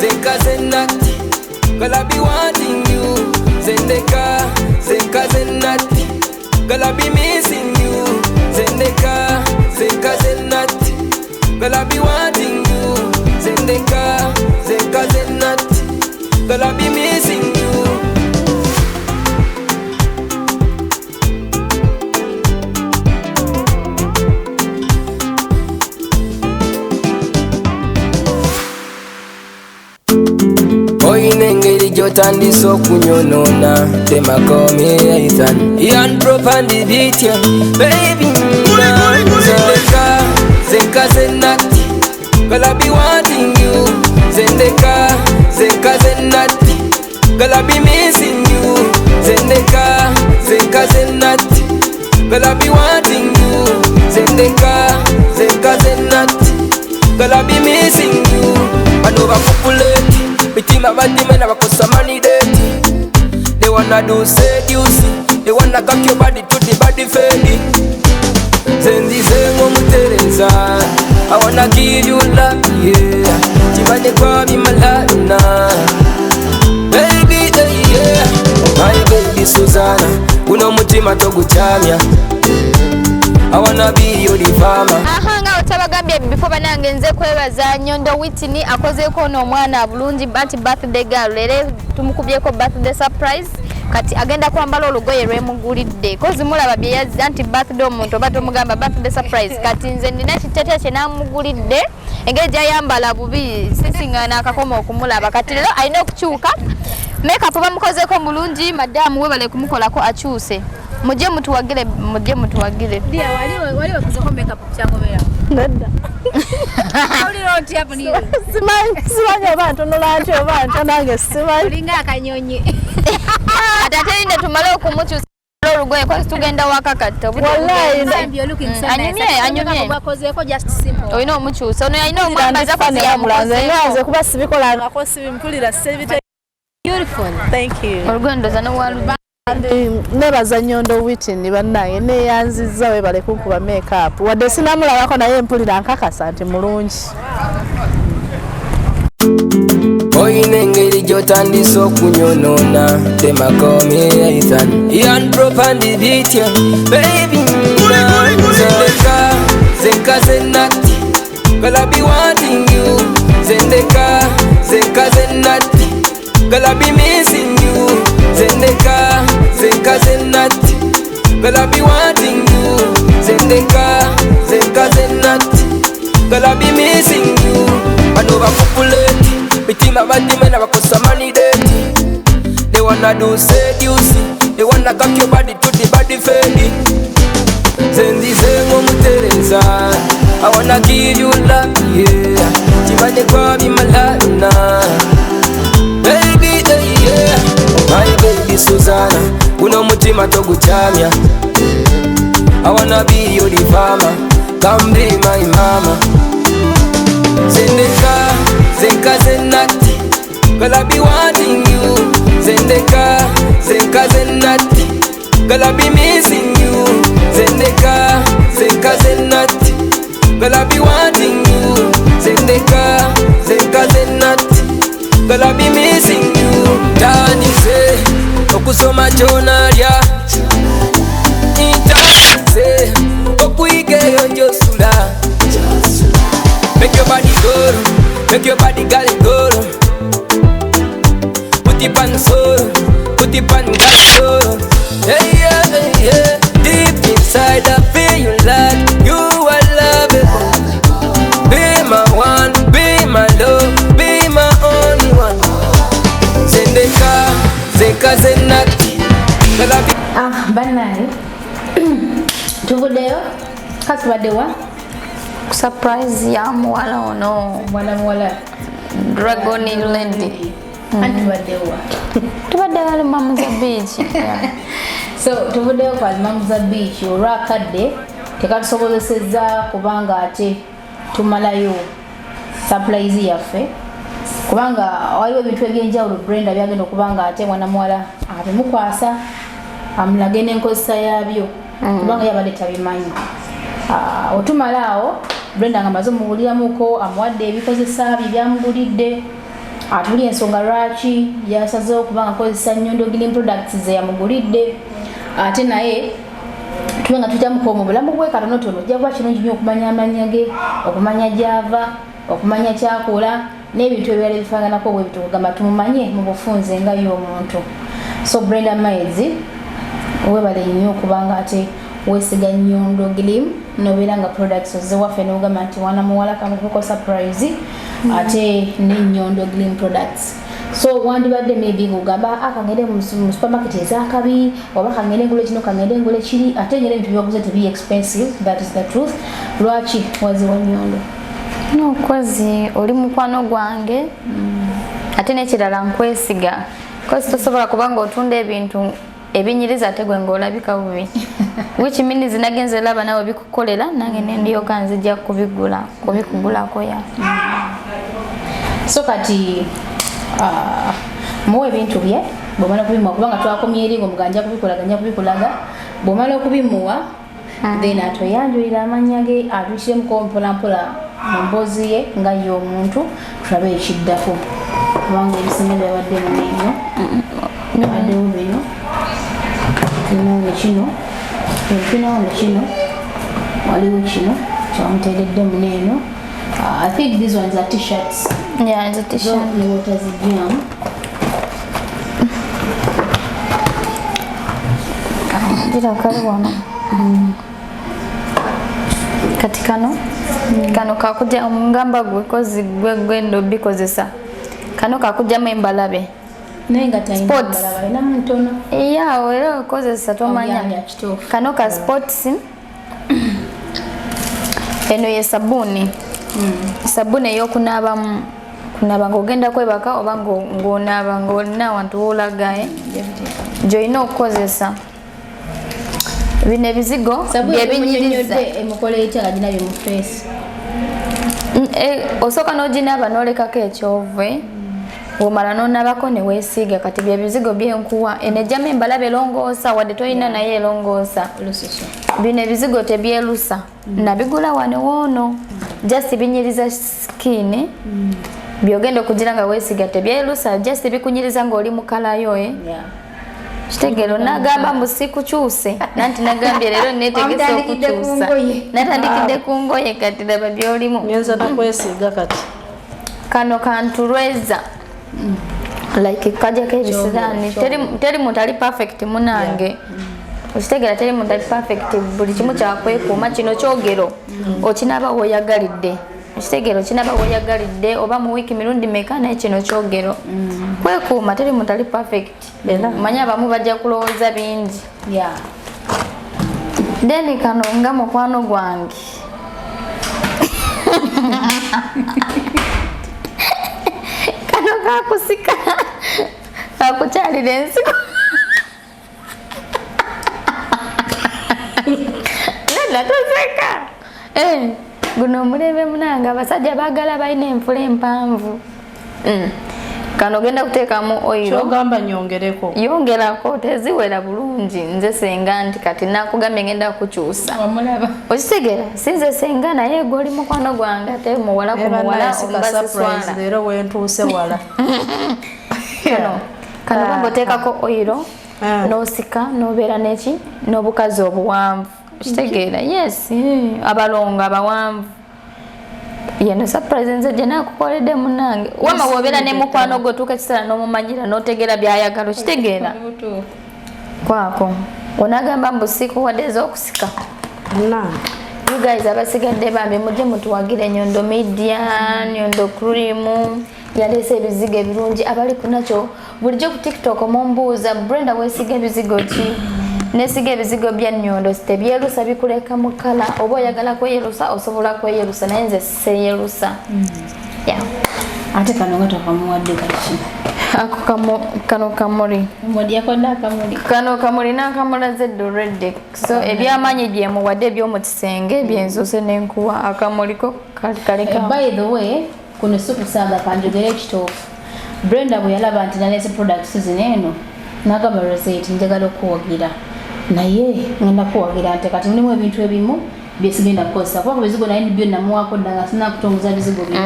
Speaker 4: zeka zenati gonna be wanting you zeka zenati gonna be missing you zeka zenati gonna be wanting you zeka zenati gonna be missing you oyina engeri gy'otandisa okunyonona temakomi Ethan yan propandi bitya baby zeka zenati gonna be wanting you zeka zenati gonna be missing you zeka zenati gonna be wanting you zeka zenati gonna be missing you bano bakupuleti mitima badimena bakusamanideti they wanna do seduce they wanna cock your body to the body fade zenzize ng'omutereza I wanna give you love yeah kibane kwa bimalana baby yeah my baby Susanna guno mutima toguchamya I wanna be your farmer
Speaker 1: nga otabagambye before banange nze kwebaza Nyondo Whitney akozeeko n'omwana bulungi but birthday girl lero tumukubyeko birthday surprise kati agenda kwambala olugoye lwemugulidde kozi mulaba bye yazza anti birthday omuntu oba tomugamba birthday surprise kati nze nina kitete kye namugulidde engeri gyayambala bubi sisingana akakoma okumulaba kati lero alina okukyuka makeup bamukozeeko mulungi madamu webale kumukolako akyuse mujje mutuwagire
Speaker 2: Dia wali wakuzako makeup kyangobera.
Speaker 3: Nedda.
Speaker 2: Oli roti hapo ni.
Speaker 3: Simanyi abantu nolanti abantu nange simanyi.
Speaker 2: Linga akanyonyi.
Speaker 1: Atate inde tumale okumukyusa olugoye kwa tugenda wakakatta.
Speaker 3: Wallahi
Speaker 2: you're looking so nice.
Speaker 1: Anyumye.
Speaker 2: Bakozeko just simple.
Speaker 1: Oyina omukyusa. Ono yalina omwambaza kwa
Speaker 3: yamulanze kuba sibikolanga ko sibimpulira sebite.
Speaker 2: Beautiful.
Speaker 3: Thank you.
Speaker 1: olugoye ndoza nowalu.
Speaker 3: Nebaza Nyondo Witini bannaye neyanzizza we bale kunkuba makeup wadde sinamulabako naye mpulira nkakasa nti mulungi.
Speaker 4: Oyina engeri gy'otandisa okunyonoona temakomi Ethan Ian Propandi bitya baby Zendeka zenka zenati Girl I be wanting you Zendeka zenka zenati Girl I be missing you Zendeka zenka zenati Girl I be wanting you Zendeka zenka zenati Girl I be missing you Bano bakupuleti Bitima badime na bakosa money date. They wanna do seduce. They wanna cock your body to the body fade. Zendi zengo mutereza. I wanna give you love, yeah. Chimane kwa bimalana. Baby, yeah. My baby Susanna. Uno mutima toguchamya. I wanna be your farmer. Come be my mama. Zendeka, zenka zenati Girl I be wanting you Zendeka, zenka zenati Girl I be missing you Zendeka, zenka zenati Girl I be wanting you Zendeka, zenka zenati Girl I be missing you Tanize, okusoma chonalya Intanize, okuigeyo njosula Make your body go, make your body go. Put it on soul, put it on soul. Hey yeah, hey yeah. Deep inside I feel you like you are lovable. Be my one, be my love, be my only one. Zendeka, zenka zenati.
Speaker 2: Banali. Tuvudeo, kasibadewa.
Speaker 1: Surprise ya muwala ono.
Speaker 2: Mwala.
Speaker 1: Dragon Lady.
Speaker 2: Anti badewa.
Speaker 1: Tubadde Mamuza Beach. Yeah.
Speaker 2: So tuvuddeyo kwa Mamuza Beach olwakadde tekatusobozesezza kubanga ate tumalayo surprise yaffe kubanga waliwo ebintu ebyenjawulo Brenda byagenda okubanga ate mwana muwala abimukwasa amulage n'enkozesa yaabyo kubanga yabadde tabimanyi. Otumalaawo Brenda nga maze muwuliramuko amuwadde ebikozesa bye byamugulidde atuli ensonga lwaki yasazeewo kubanga akozesa Nyondo Gleam products ze yamugulidde ate naye tubenga tujjamuko mu bulamu bwe katonotono ojja kuba kirungi nnyo okumanya amannya ge okumanya gy'ava okumanya kyakola n'ebintu ebirala ebifaananako bwe bitugamba tumumanye mu bufunze nga y'omuntu. So Brendamiles webale nnyo okubanga ate wesiga Nyondo Gleam nobeera nga products ozewaffe n'ogamba nti wana muwala kamukuko surprise ate ne Nyondo Gleam products. So wandibadde maybe ngugamba akangende mu supermarket ezakabi oba kangende ngule kino kangende ngule kiri ate nyere bintu byaguze tebi expensive. That is the truth. Lwaki waziwa Nyondo?
Speaker 1: No kwazi oli mukwano gwange ate n'ekirala nkwesiga kozi tosobola kubanga otunda ebintu ebinyiriza ate gwe ng'olabika bubi which means nagenze laba nawe bikukolera nange nendiyoka nzija kubikugulako ya.
Speaker 2: So kati muwe ebintu bye bwomala kubimuwa kubanga twakomye eri ng'omuganja kubikolaga bwomala okubimuwa then atoyanjulira amannya ge atuukiremu mpolampola mu mboozi ye nga y'omuntu tulabe ekiddako kubanga ebisinga byabadde muneeyo baddewo bino kino kino waliwo kino kyamuteeredde muneeno. I think these ones are t-shirts.
Speaker 1: Yeah, it's a t-shirt.
Speaker 2: What is it, jam?
Speaker 1: Jira kali wana. Kati kano kakujja ngamba gwe kozi gwe ndo bikozesa. Kano kakujja embalabe.
Speaker 2: nenga tayina balaba ina mtono
Speaker 1: iya wera kozesa tomanya kano ka sports eno ye sabuni sabuni yokunaba ngogenda kwebaka oba ngonaba ngolina wantu olagaye joino okozesa bine bizigo
Speaker 2: byebinyiriza emukole ita gina byo mu face
Speaker 1: osoka nojinaba nolekako ekyove omala nonabako ne weesiga kati bye bizigo byenkuwa enejama embalabe elongoosa wadde toyina naye elongoosa bino ebizigo tebyelusa nabigula wano woono just binyiriza skin byogenda okugira nga weesiga tebyelusa just bikunyiriza ng'oli mu kalayo kitegero nagamba musikukyuse nanti nagambye leero netegese okukyusa natandikidde ku ngoye kati laba byolimu
Speaker 3: ngenza nakwesiga kati
Speaker 1: kano kantulweza like kaja kebisirani teri muntu ali perfect munange okitegera teri muntu ali perfect buli kimu kyakwekuuma kino kyogero okinaba woyagalidde okitegero kinaba woyagalidde oba mu wiiki mirundi meka naye kino kyogero kwekuuma teri muntu ali perfect manya abamu bajja kulowooza bingi then kano nga mukwano gwange kano kakusika kakukyalira ensiko natoseka guno omulebe munange abasajja baagala balina enfula empanvu kano genda kuteekamu oilo
Speaker 3: kyogamba nyongereko
Speaker 1: yongerako teziwera bulungi nze senga nti kati nakugambye ngenda kukyusa okitegera sinze senga naye goli mukwano gwange ate muwala ku muwala ombasiswala
Speaker 3: leero wentuuse wala
Speaker 1: kano bamba oteekako oilo nosika nobeera neki n'obukazi obuwanvu okitegera yes abalongo abawanvu yeno surprise nze gye nakukoledde munange wama wobeera ne mukwano gwo tuuka ekisala n'omumanyira n'otegera byayagala okitegeera kwako onagamba mbu sikuwadde ez'okusika you guys abasigadde bambi mujje mutuwagire Nyondo Media Nyondo Cream yaleese ebizigo ebirungi abali kunakyo bulijjo ku TikTok mumbuuza Brenda weesiga ebizigo ki nesiga ebizigo bya Nyondo tebyerusa bikuleka mu kala oba oyagala kweyerusa osobola kweyerusa naye nze seyerusa
Speaker 2: ate kano nga tokamuwadde kaki
Speaker 1: kano kamuli kano kamuli nakamulaze already so ebyamaanyi byemuwadde ebyomukisenge byensose nenkuwa akamuliko kaleka
Speaker 2: by the way kuno sukusaaga kanjogera ekitoofu Brenda bwe yalaba nti nalese products zineeno nagamba Rozet njagala okuwagira naye ngenda kuwagira nti kati mulimu ebintu ebimu byesigenda kukozesa kuba bizigo naye nibyo namuwako ddanga sinakutongoza bizigo bino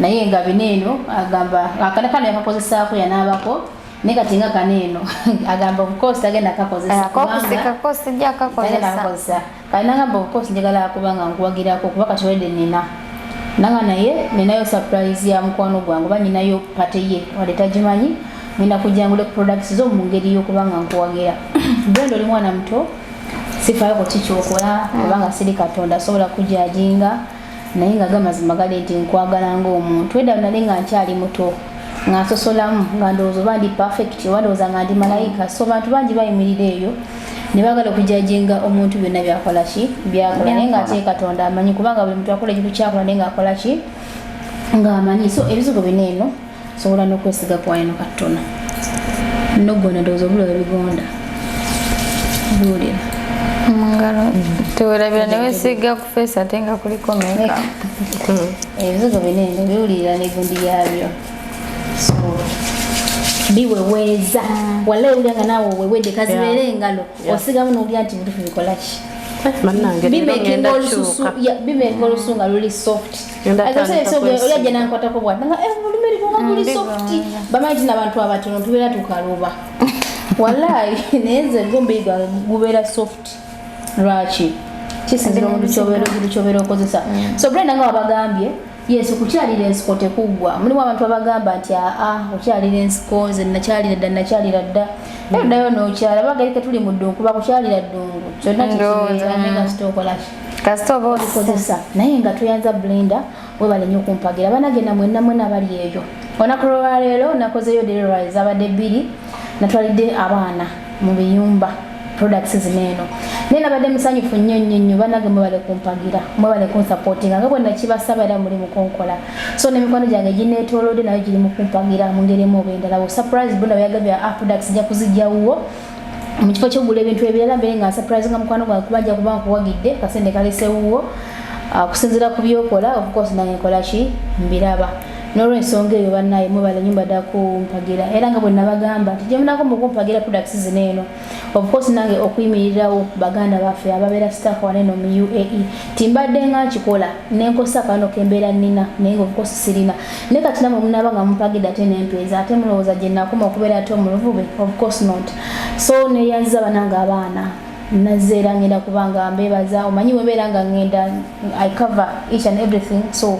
Speaker 2: naye nga bineeno agamba akanakano yakakozesaako yanaabako naye kati nga kaneeno agamba obukosi agenda kakozesa kati nagamba obukosi njagala kubanga nkuwagirako kuba kati wedde nina nanga naye ninayo surprise ya mukwano gwange oba ninayo pate ye wadde tagimanyi nina kujangula products zo mu ngeri y'okubanga nkuwagira Brenda oli mwana muto sifayo ko kikyokola kubanga siri katonda asobola kujajinga naye nga gamazima gale nti nkwagala ng'omuntu edda nali nga nkyali muto ng'asosolamu nga ndowooza oba ndi perfect oba ndowooza nga ndi malayika so bantu bangi bayimirira eyo ne baagala okujajinga omuntu byonna byakola ki byakola naye nga ate katonda amanyi kubanga buli muntu akola ekintu kyakola naye ng'akola ki ng'amanyi so ebizigo bineeno sobola n'okwesiga kwaino katono nogona ndowooza obulaba bigonda buulira
Speaker 1: mungalo tewerabira newesiga ku face ate nga kuliko meka
Speaker 2: ebizigo bineeno biwulira negundi yabyo so biweweeza wala ewulira nga naawe wewedde kazibeera engalo osigamu n'owulira nti bitufu bikola ki bimeka olusu nga luli soft oliajja nankwatako bwati nga lumeriko luli soft bamanyi tina abantu abatono tubeera tukaluba wallahi naye nze gombeyi gwange gubeera soft lwaki kisinzira omuntu kyobeera okozesa so Brenda nga wabagambye yes okukyalira ensiko tekuggwa mulimu abantu abagamba nti okyalira ensiko nze nakyalira dda eddayo n'okyala bagalike tuli mu ddungu kuba kukyalira ddungu kyonna kikibeera nenga sitookola
Speaker 1: kasitobaokozesa
Speaker 2: naye nga tuyanza Brenda webale nnyo okumpagira banagenda mwenna abali eyo Onakulola leero nakozeyo deliveries abadde 2 natwalidde abaana mu biyumba products zineeno nena badde musanyufu nnyo banage mwebale kumpagira mwebale kunsupportinga nga bwe nakibasaba era muli mukonkola so n'emikwano gyange gineetoolodde nayo giri mu kumpagira mu ngeri emu oba endala surprise bunda byagabya products nja kuzijjawuwo mu kifo ky'okugula ebintu ebirala mbere nga surprise nga mukwano gwange kubajja kuba nkuwagidde kasente kalesewuwo kusinziira ku byokola of course nange nkola ki mbiraba n'olw'ensonga eyo bannaye mwebale nyumba dakumpagira era nga bwe nabagamba nti gyemunako mukumpagira products zineeno of course nange okuyimirirawo baganda baffe ababeera staff waneeno mu UAE timbadde nga nkikola nenkosa kano kembeera nnina naye nga of course sirina ne kati namwe munaba nga mumpagidde ate n'empeeza ate mulowooza gye nakoma okubeera ate omuluvube of course not so neyanziza banange abaana nazeera ngenda kubanga mbebaza omanyi webeera nga ngenda I cover each and everything so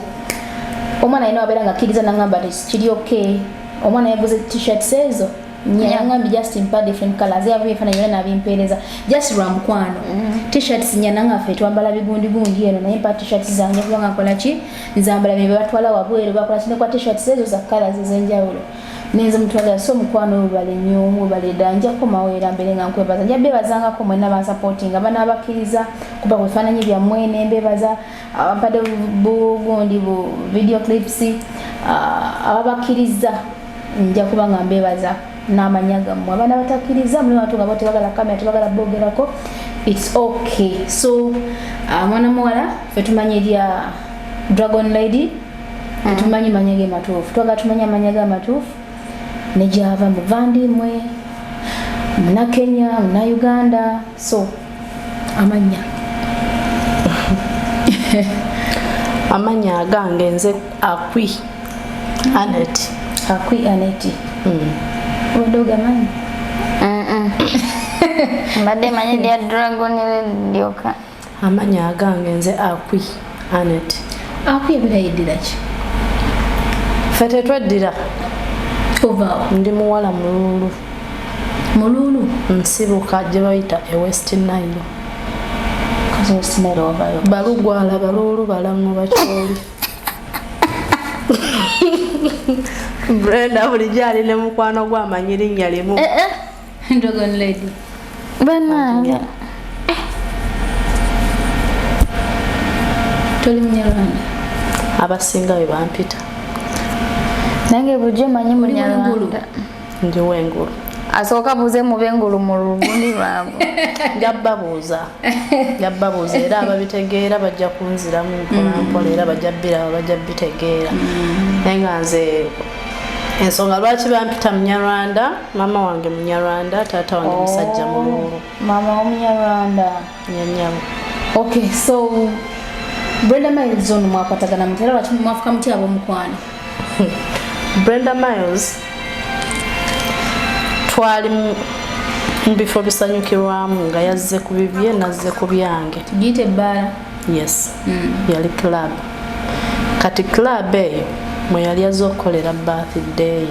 Speaker 2: omwana alina wabeera nga akkiriza nangamba kiri okay omwana yaguze t-shirts ezo nyangambi just impa different colors yavuye fana yona nabimpeereza just lwa mukwano t-shirts nyananga ffe twambala bigundi eno naye mpa t-shirts zange kubanga nkola ki nzambala bye batwala wabweru bakola kine kwa t-shirts ezo za colors ez'enjawulo nenze mutwala so mukwano webale nnyo webale ddala nja kukomawo era mbere nga nkwebaza nja beebazangako mwenna bansupportinga banaabakkiriza kuba bwefaananyi byammwe nembeebaza abampadde bugundi bu video clips ababakkiriza nja kuba nga mbeebaza n'amanya gammwe abaana batakkiriza mulimu abantu nga bo tebagala kamera tebagala bogerako it's okay so mwana muwala ffe tumanye erya Dragon Lady tumanyi manya ge matuufu twaga tumanya amanya ga matuufu nejava muvandimwe muna Kenya muna Uganda so amanya
Speaker 3: amanya agange nze akwi Anet
Speaker 2: odoga manyi
Speaker 1: mbadde manyi lya Dragon lyoka
Speaker 3: amanya agange nze akwi Anet
Speaker 2: ebirayidira ki
Speaker 3: ffe tetweddira
Speaker 2: ovaawo
Speaker 3: ndi muwala
Speaker 2: mululu
Speaker 3: nsibuka gye bayita e West Nile balugwala balulu balamu bakyoli Brenda bulijjo alina mukwano gwamanyi linnya limu
Speaker 2: Dragon Lady
Speaker 1: banange
Speaker 2: toli Munyarwanda
Speaker 3: abasinga be bampita
Speaker 1: nange bulijjo manyi Munyarwanda
Speaker 3: ndi w'engulu
Speaker 1: asooka buuze mu b'engulu mu lugundi lwabwe njabbabuuza era ababitegeera bajja kunziramu mpolampola era bajja biraba bajja bitegeera
Speaker 3: naye nga nze ensonga lwaki bampita Munyarwanda mama wange Munyarwanda taata wange musajja mululu
Speaker 1: mama w'Omunyarwanda
Speaker 3: nyanyamu
Speaker 2: okay so Brendamiles ono mwakwatagana mutera lwaki mwafuka muti ab'omukwano
Speaker 3: Brendamiles twali mu bifo bisanyukirwamu nga yazze ku bibye nazze ku byange
Speaker 2: tugiyite ebbaala
Speaker 3: yes yali club kati club eyo mwe yali yazze okukolera birthday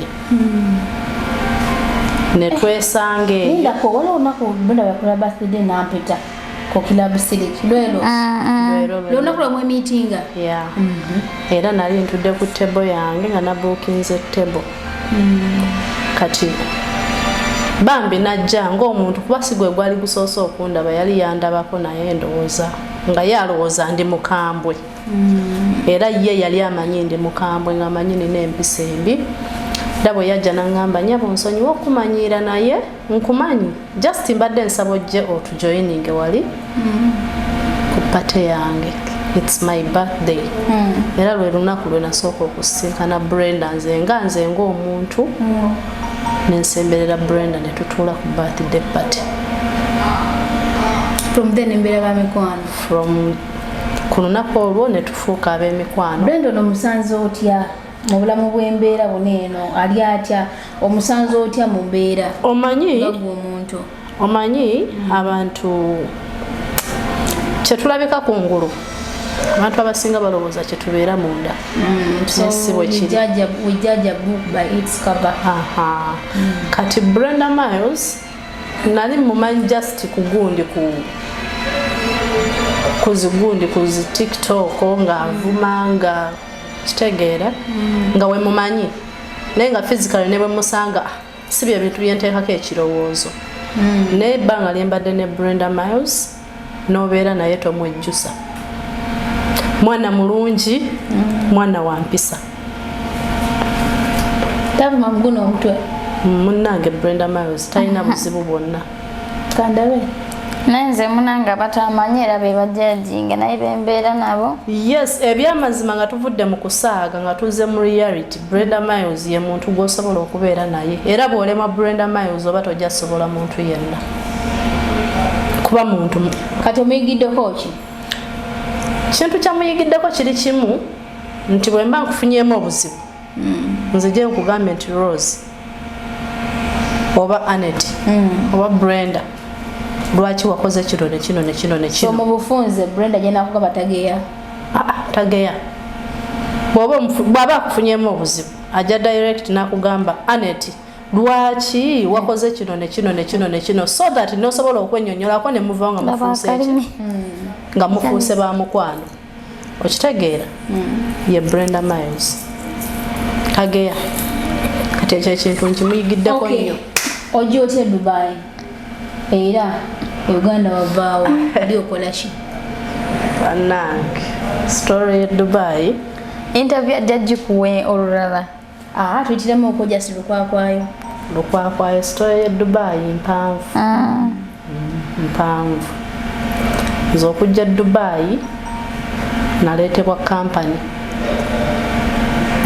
Speaker 3: ne twesanga eyo
Speaker 2: lindako waliwo olunaku Brenda yakola birthday nampita ku club siliki lwelo lunaku lwamwe meetinga
Speaker 3: era nali ntudde ku table yange nga nabookinze table kati bambi najja ng'omuntu kuba sigwe gwali gusoose okundaba yali yandabako naye ndowooza nga yalowooza ndi mukambwe era ye yali amanyi ndi mukambwe ng'amanyi nina empisa embi era bwe yajja n'aŋŋamba nyabo nsonyiwa okumanyiira naye nkumanyi just mbadde nsaba ojje otujoyininge wali ku pate yange it's my birthday era lwe lunaku lwe nasooka okusinkana Brenda nze ng'omuntu nensemberera Brenda ne tutuula ku birthday party
Speaker 2: from then embeera b'emikwano
Speaker 3: from ku lunaku olwo ne tufuuka ab'emikwano
Speaker 2: Brenda ono musanze otya mu bulamu bw'embeera buneeno ali atya omusanze otya mu mbeera
Speaker 3: omanyi
Speaker 2: omuntu
Speaker 3: omanyi abantu kyetulabika ku ngulu abantu abasinga balowooza kyetubeera munda nesibo kiri
Speaker 2: we judge a book by its cover
Speaker 3: kati Brendamiles nali mumanyi just kugundi kuzigundi kuzi TikTok nga avuma nga kitegeera nga we mumanyi naye nga physically ne bwe musanga si bye bintu byenteekako ekirowoozo naye ebbanga lyembadde ne Brendamiles n'obeera naye tomwejjusa mwana mulungi mwana wa mpisa
Speaker 2: tavuma muguno omutwe
Speaker 3: munnange Brendamiles talina buzibu bwonna
Speaker 2: kandabe
Speaker 1: nanze munanga batamanyi era be bajjajinga naye bembeera nabo
Speaker 3: yes ebyamazima nga tuvudde mu kusaaga nga tuze mu reality Brendamiles ye muntu gw'osobola okubeera naye era bw'olema Brendamiles oba tojja sobola muntu yenna kuba muntu
Speaker 2: kati omuyigiddeko ki
Speaker 3: kintu kyamuyigiddeko kiri kimu nti bwe mba nkufunyemu obuzibu nze gye nkugambye nti Rose oba Annette oba Brenda lwaki wakoze kino ne kino ne kino ne kino
Speaker 2: so mu bufunze Brenda gye nakugamba tageya
Speaker 3: tageya bw'aba akufunyemu obuzibu ajja direct nakugamba Annette lwaki wakoze kino ne kino ne kino ne kino so that nosobola okwennyonnyolako ne muvaho nga mufuuse nga mufuuse ba mukwano okitegeera ye Brendamiles tageya kati ekyo ekintu nkimuyigiddeko nnyo
Speaker 2: ojja otya Dubai era Uganda wavaawo ali okola ki
Speaker 3: bannange story ya Dubai
Speaker 1: interview ajjagikuwe olulala
Speaker 2: tuyitiramu okujja si
Speaker 3: lukwakwayo story ya Dubai mpanvu mpanvu nze okujja Dubai naleetebwa kampani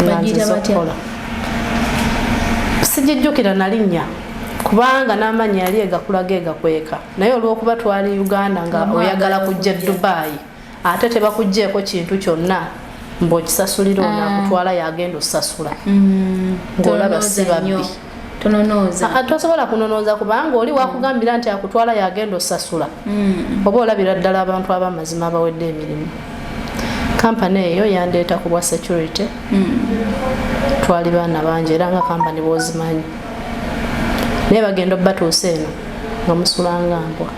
Speaker 3: nanzizokola sijijjukira nalinnya kubanga n'amanyi yali egakulaga egakweka naye olw'okuba twali Uganda nga oyagala kujja Dubai ate tebakugjeeko kintu kyonna mb'okisasulira onaakutwala yagenda osasula ng'olaba si babbi tosobola kunonooza kubanga oli wakugambira nti akutwala yagenda osasula oba olabira ddala abantu ab'amazima abawedde emirimu kampani eyo yandeeta ku bwa security twali baana bangi era nga kampani bw'ozimanyi naye bagenda obbatuusa eno nga musulanga mbwa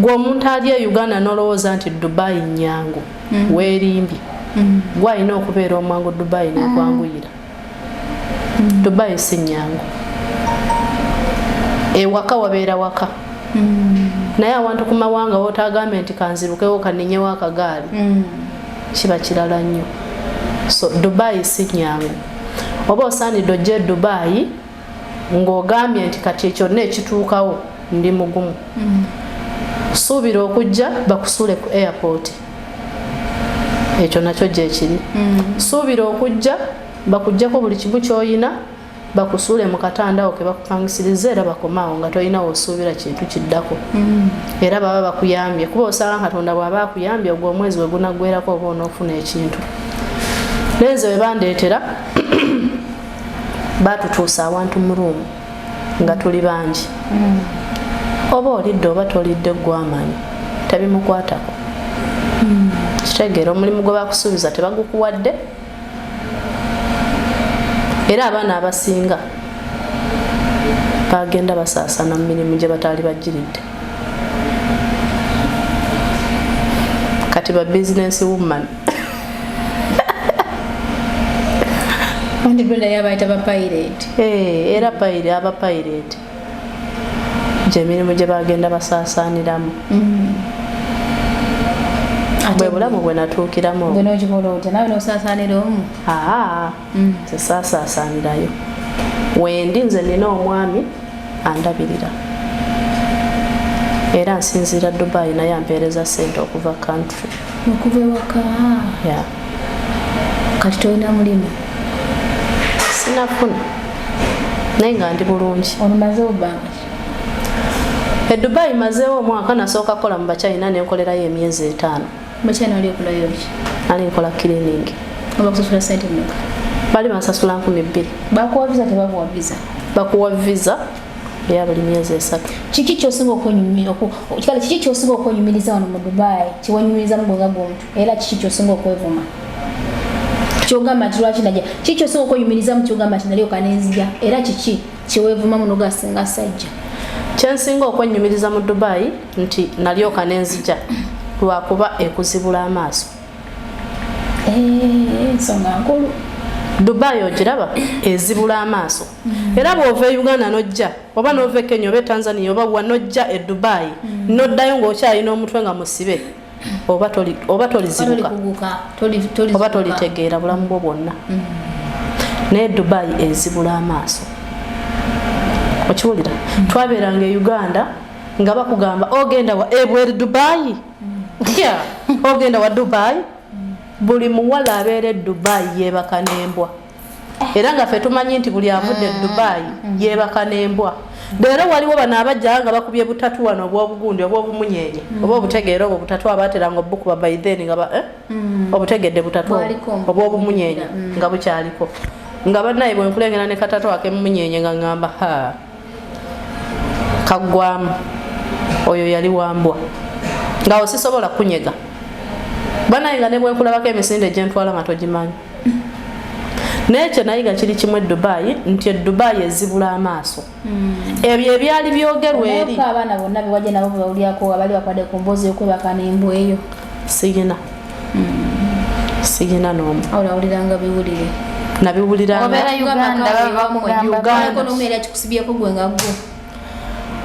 Speaker 3: gwe omuntu ali e Uganda n'olowooza nti Dubai nnyangu weerimbye gwe alina okubeera omwangu Dubai nekwanguyira Dubai si nnyangu ewaka wabeera waka naye awantu ku mawanga wootagambe nti kanzirukewo kaninyewo akagaali kiba kirala nnyo so Dubai si nnyangu oba osaanidde ojje Dubai ng'ogambye nti kati kyonna ekituukawo ndi mugumu suubira okujja bakusuule ku airport ekyo nakyo gye kiri suubira okujja bakuggyako buli kimu ky'oyina bakusuule mu katandawo ke bakupangisiriza era bakomaawo nga tolinawo osuubira kintu kiddako era baba bakuyambye kuba osanga Katonda bw'aba akuyambye ogwo omwezi we gunaggwerako oba onoofuna ekintu neze we bandeetera batutuusa awantu mu ruumu nga tuli bangi oba olidde oba tolidde gw'amanyi tabimukwatako kitegeera omulimu gwe bakusuubiza tebagukuwadde era abaana abasinga bagenda basaasana mu mirimu gye bataali bagiridde kati ba business woman
Speaker 2: Andi Brenda yabaita ba pirate
Speaker 3: era aba pirate gye mirimu gye bagenda basaasaaniramu bwe bulamu bwe natuukiramu
Speaker 2: bwe n'okikola otya nawe n'osaasaanira omu
Speaker 3: zesaasaasaanirayo wendi nze nina omwami andabirira era nsinziira Dubai naye ampeereza ssente okuva country
Speaker 2: okuva ewaka kati tolina mulimu
Speaker 3: sinafuna naye nga ndi bulungi
Speaker 2: onumazeewo bbanga
Speaker 3: e Dubai mazeewo omwaka nasooka kola mu Bachina nenkolerayo emyezi 5
Speaker 2: Bachina ali okulayo ki
Speaker 3: ali nkola cleaning
Speaker 2: obakusasula sente mmeka
Speaker 3: bali basasula 2,000
Speaker 2: bakuwa visa tebakuwa visa
Speaker 3: bakuwa visa ya buli myezi 3
Speaker 2: kiki kyosinga okwenyumiriza kikala kiki kyosinga okwenyumiriza wano mu Dubai kiwenyumiriza mu bwonga bw'omuntu era kiki kyosinga okwevuma kyogamba nti lwaki najja kiki kyosinga okwenyumiriza mu kyogamba nti nalyoka nenzija era kiki kiweevuma muno gasinga sajja
Speaker 3: kyensinga okwenyumiriza mu Dubai nti nalyoka nenzija lwakuba ekuzibula amaaso
Speaker 2: ensonga nkulu
Speaker 3: Dubai ogiraba ezibula amaaso era bw'ova e Uganda nojja oba n'ova e Kenya oba e Tanzania oba wanojja e Dubai noddayo ng'okyalina omutwe nga musibe oba tolizibuka oba tolitegeera bulamu bwo bwonna naye Dubai ezibula amaaso okiwulira twabeeranga e Uganda nga bakugamba ogenda wa ebweri Dubai ogenda wa Dubai buli muwala abeera e Dubai yeebaka n'embwa era nga ffe tumanyi nti buli avudde e Dubai yeebaka n'embwa leero waliwo bano abajja nga bakubye butatu wano obw'obugundi obw'obumunyenye oba obutegeera obwo butatu abateranga obbukuba by then nga obutegedde butatu obw'obumunyenye nga bukyaliko nga bannaye bwe nkulengera ne katatu akemumunyenye nga ngamba kaggwamu oyo yali wambwa ngawo sisobola kunyega bannaye nga ne bwe nkulabako emisinde gye ntwala nga togimanyi nekyo nayiga kiri kimu e Dubai nti e Dubai ezibula amaaso ebyo ebyali byogerwa eri
Speaker 2: abaana bonna bewajja nabo bawulyako abali bakwade ku mboozi y'okwebaka n'embwa eyo sigina n'omu olawuliranga biwulire
Speaker 3: nabiwuliranga
Speaker 2: Uganda n'omuera kikusibyeko gwe nga gwo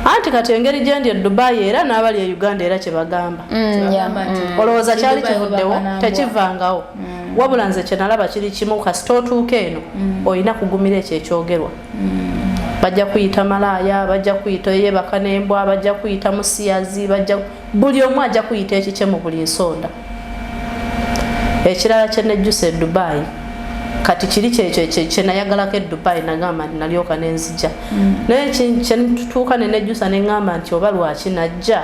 Speaker 3: anti kati engeri gyendi e Dubai era n'abali e Uganda era kye bagamba olowooza kyali kivuddewo tekivangawo wabula nze kye nalaba kiri kimu kasita otuuka eno olina kugumira ekyo ekyogerwa bajja kuyita malaaya bajja kuyita yeebaka n'embwa bajja kuyita musiyazi buli omu ajja kuyita ekikye mu buli nsonda ekirala kye nejjusa e Dubai kati kiri kye nayagalako e Dubai nagamba nti nalyoka nenzija naye kye tutuuka ne nejjusa ne ngamba nti oba lwaki najja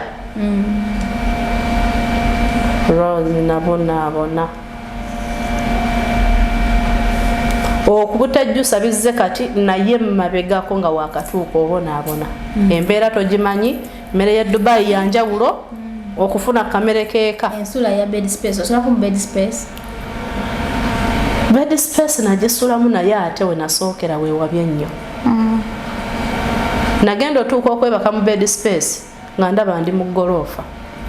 Speaker 3: Rose nabonaabona okubutajjusa bizze kati naye mabegako nga wakatuuka obonaabona embeera togimanyi mmere ya Dubai yanjawulo okufuna kamere keeka
Speaker 2: ensula ya bed space osulaku mu bed space
Speaker 3: bed space nagisulamu naye ate we nasookera weewabye nnyo nagenda otuuka okwebaka mu bed space nga ndaba ndi mu ggoloofa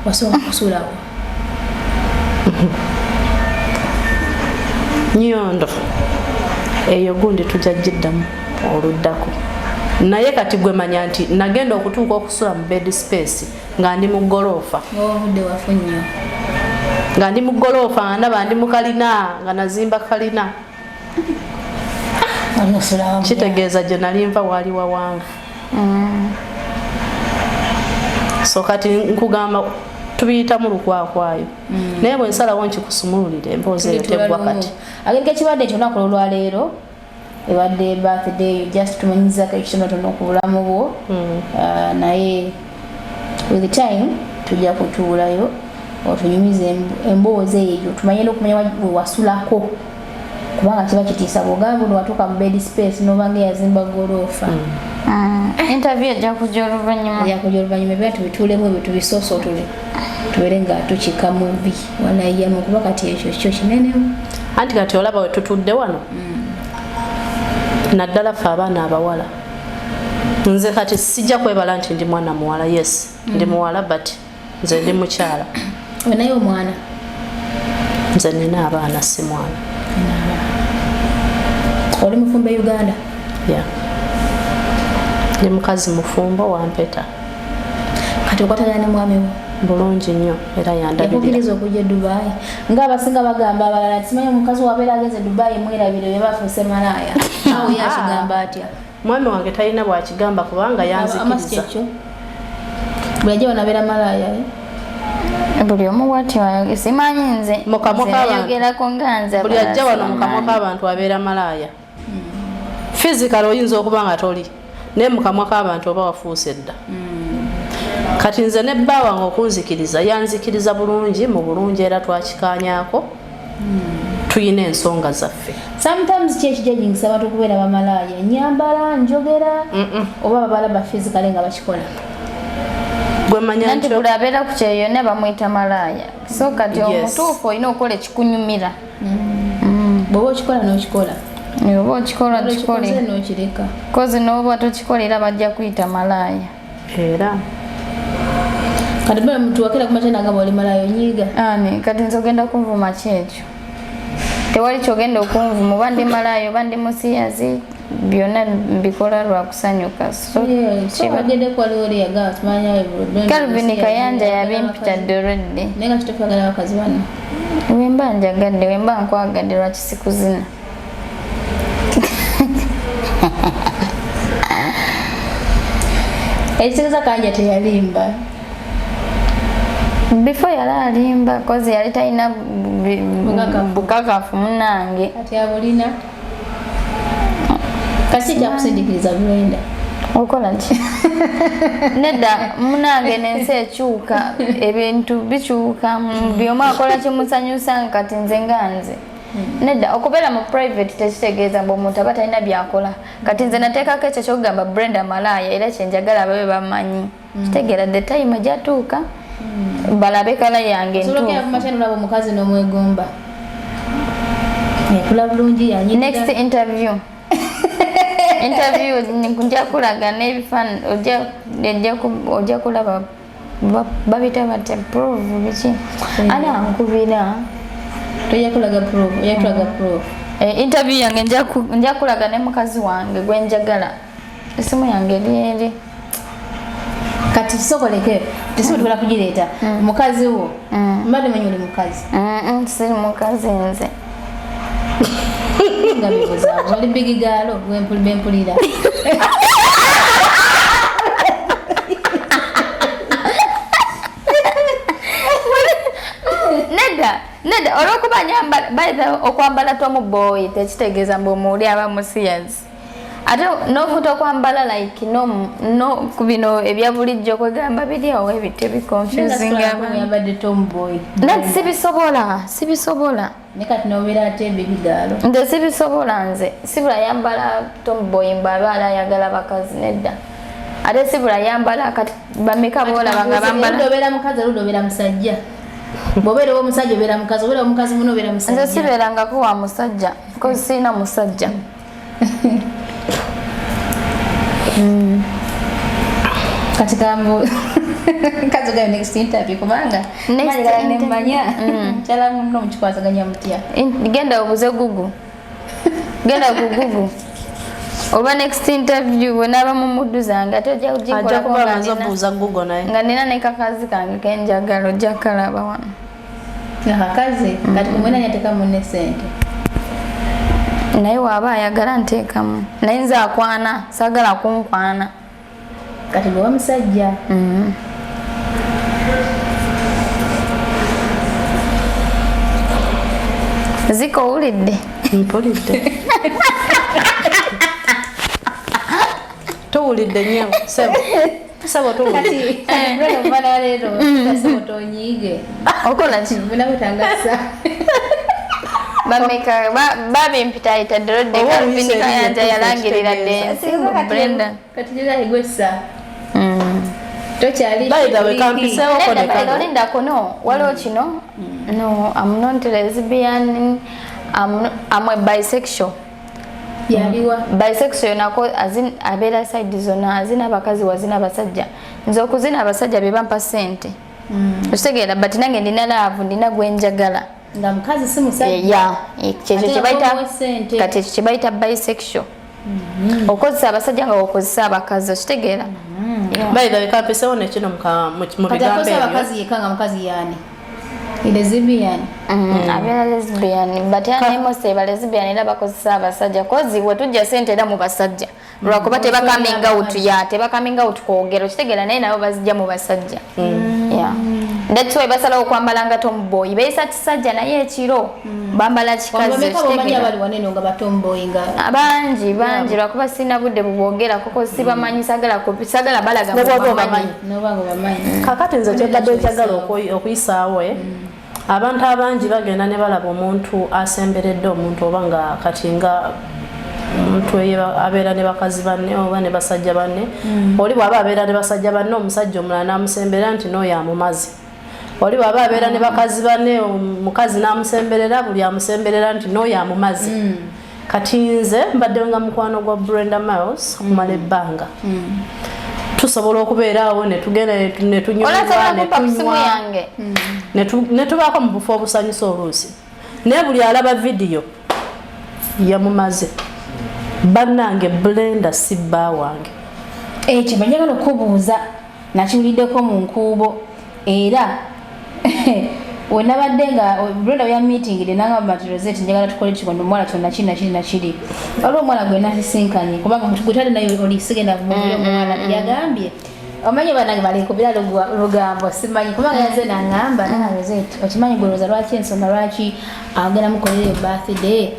Speaker 2: wasooka kusulawo
Speaker 3: Nyondo eyo gundi tujja giddamu oluddako naye kati gwe manya nti nagenda okutuuka okusula mu bed space nga ndi mu ggoloofa
Speaker 2: obudde wafu nnyo
Speaker 3: nga ndi mu ggoloofa nga ndaba ndi mu kalina nga nazimba kalina kitegeeza gye nali nva waali wawanvu so kati nkugamba tubiyitamu lukwakwayo naye bwe nsalawo nkikusumululire emboozi eyo teggwa kati
Speaker 2: agenge kibadde ekyo olunaku olwaleero ebadde birthday just tumanyizako ekitonotono ku bulamu bwo naye with the time tujja kutuulayo otunyumize emboozi eyo tumanye n'okumanya we wasulako kubanga kiba kitiisa bw'ogamba buli watuuka mu bed space n'obanga yazimba goloofa
Speaker 1: interview ejja kujja oluvannyuma
Speaker 2: ebira tubituulemu ebyo tubisoosotule tubeere nga tukika mubi wanayamu kuba kati ekyo kyo kinenemu
Speaker 3: anti kati olaba we tutudde wano naddala ffe abaana abawala nze kati sijja kwebala nti ndi mwana muwala yes ndi muwala but nze ndi mukyala
Speaker 2: naye omwana
Speaker 3: nze nina abaana si mwana
Speaker 2: oli mufumbo e Uganda
Speaker 3: ndi mukazi mufumbo wampeta
Speaker 2: kati okwatagana ne mwami we
Speaker 3: bulungi nnyo era yandabirira
Speaker 2: yakukiriza okujja e Dubai ng'abasinga bagamba abalala timanyi omukazi wabeera agenze Dubai mwerabire be bafuuse malaaya awo ye akigamba atya
Speaker 3: mwami wange talina bwakigamba kubanga yanzikiriza
Speaker 2: buli ajja wanabeera malaaya
Speaker 1: buli omu bwati simanyi nze nayogerako nga nze
Speaker 3: buli ajja wano mukamwa k'abantu abeera malaaya physical oyinza okuba nga toli naye mukamwa k'abantu oba wafuuse dda kati nze ne bba wange okunzikiriza yanzikiriza bulungi mu bulungi era twakikaanyaako tuyina ensonga zaffe
Speaker 2: sometimes kyekijja jingisa abantu okubeera bamalaaya nyambala njogera oba babalaba physical nga bakikola
Speaker 3: gwe manya
Speaker 1: nti buli abeera ku kyeyo yonna bamwyita malaaya so kati omutuufu olina okukola ekikunyumira
Speaker 2: bw'oba okikola n'okikola
Speaker 1: oba okikola kikole
Speaker 2: n'okireka
Speaker 1: kozi n'oba tokikolera bajja kuyita malaaya
Speaker 3: era
Speaker 2: kati bwe mutu wakera kumakya nagamba oli malaaya onyiiga
Speaker 1: ani kati nze ogenda kunvuma kyekyo tewali kyogenda okunvuma oba ndi malaayo oba ndi musiyazi byonna mbikola lwa kusanyuka. So
Speaker 2: kibageddeko waliwo oli yagala tumanya
Speaker 1: Calvin Kayanja yabimpita already.
Speaker 2: naye nga kitofagala bakazi bano
Speaker 1: Wemba njagadde wemba nkwagadde lwaki sikuzina.
Speaker 2: ekitegeeza Kayanja teyalimba
Speaker 1: Before yali alimba kozi yali talina bukakafu munange.
Speaker 2: ati abulina kasi kyakusindikiriza Brenda
Speaker 1: okola ki? Nedda munange n'ensi ekyuka ebintu bikyuka by'omu akola kimusanyusa kati nze nganze. Nedda okubeera mu private tekitegeeza mbu omuntu aba talina byakola. Kati nze nateekako ekyo kyokugamba Brenda malaaya era kyenjagala babe bamanyi. Kitegeera the time ejatuuka balabe kala yange ntuufu.
Speaker 2: Soloke yakumachana olaba omukazi n'omwegomba ekula bulungi yanyirira.
Speaker 1: Next interview nja kulaga n'ebifaananyi ojja kulaba babita bate proof biki ana nkubira
Speaker 2: tojja kulaga proof ojja kulaga proof.
Speaker 1: Interview yange nja kulaga ne mukazi wange gwenjagala esimu yange eri
Speaker 2: kati kisokoleke tisimu tubala kugireeta mukazi wo mbadde manyi oli mukazi
Speaker 1: siri mukazi nze
Speaker 2: nga bibuzaabo oli bigigaalo bempulira
Speaker 1: nedda olwokuba nyambala okwambala tomboy tekitegeeza mbu omuuli aba musiyazi ate nofuta okwambala like no kubino ebya bulijjo kwegamba biri awo ebite biconfusing
Speaker 2: yambadde tomboy
Speaker 1: nati sibisobola
Speaker 2: nekati nobeera ate ebibigaalo
Speaker 1: nze sibisobola nze sibula yambala tomboy mbabaala ayagala bakazi nedda ate sibula yambala kati bameka boolaba nga bambala
Speaker 2: obeera mukazi oludde obeera musajja bw'obeera omusajja obeera mukazi obeera omukazi muno obeera musajja
Speaker 1: nze sibeerangako wa musajja because siina musajja
Speaker 2: kati kambu kazi gayo next interview kubanga manyagala nemmanya kyala muno mukikwasaganya mutya
Speaker 1: genda obuze gugu genda ku gugu oba next interview bwenaaba mu muddu zange ate ojja
Speaker 3: kubuuza gugu naye
Speaker 1: nga nina ne kakazi kange kenjagala ojja kalaba wano
Speaker 2: akazi kati kumwenanya tekamu ne sente
Speaker 1: naye waaba ayagala nteekamu naye nze akwana saagala kunkwana
Speaker 2: kati gwe musajja
Speaker 1: Ziko owulidde
Speaker 3: mpulidde towulidde nnyo sebo towulidde
Speaker 2: kati bana leero sebo tonyiige
Speaker 1: okola ki
Speaker 2: binabutangasa
Speaker 1: bameka babimpita ayitadde lodde Calvin Kayanja yalangirira ddensi Brenda
Speaker 2: kati gera egwessa tokyali
Speaker 1: olindako no waliwo kino no I'm not lesbian I'm a bisexual
Speaker 2: yaliwa
Speaker 1: bisexual nako abeera side zonna azina abakazi wazina abasajja nze okuzina abasajja be bampa ssente okitegeera but nange ndina laavu ndina gwenjagala
Speaker 2: nga mukazi si musajja
Speaker 1: kyekyo kyebayita kati ekyo kyebayita bisexual okozesa abasajja nga okozesa abakazi okitegeera
Speaker 3: bayira bikapesewo nekino mu bigambo ebyo
Speaker 2: abakazi yeka nga mukazi yaani lesbian
Speaker 1: abeera lesbian but anemose ba lesbian era bakozesa abasajja kozi wetujja sente era mu basajja lwakuba teba coming out kwogero kitegeera naye nabo bazijja mu basajja that's why basalawo kwambala nga tomboy beesa kisajja naye ekiro bambala kikazi bangi lwakuba sina budde bubwogera kuko sibamanyi sagala balaga
Speaker 3: kakati nze kyebadde njagala okuyisaawo abantu abangi bagenda ne balaba omuntu asemberedde omuntu oba nga kati nga omuntu abeera ne bakazi banne oba ne basajja banne oli bw'aba abeera ne basajja banne omusajja omulala n'amusemberera nti n'oyo amumaze oli bw'aba abeera ne bakazi banne omukazi n'amusemberera buli amusemberera nti n'oyo amumaze kati nze mbadde nga mukwano gwa Brendamiles okumala ebbanga tusobola okubeeraawo ne tugenda ne tunywa ne tubaako mu bufo obusanyusa oluusi naye buli alaba video yamumaze bannange Brenda si bba wange
Speaker 2: ekyo banjagala okubuuza nakiwuliddeko mu nkuubo era wenabadde nga Brenda ya meeting de nanga Rozet njagala tukole kikondo mwala kyonna kiri waliwo omwana gwe nasisinkanye kubanga mutugutale nayo oli sigenda kumubira omwana yagambye omanyi banange balikubira lugambo simanyi kubanga yaze nangamba nanga Rozet okimanyi gweroza lwaki ensonga lwaki agenda mukolere birthday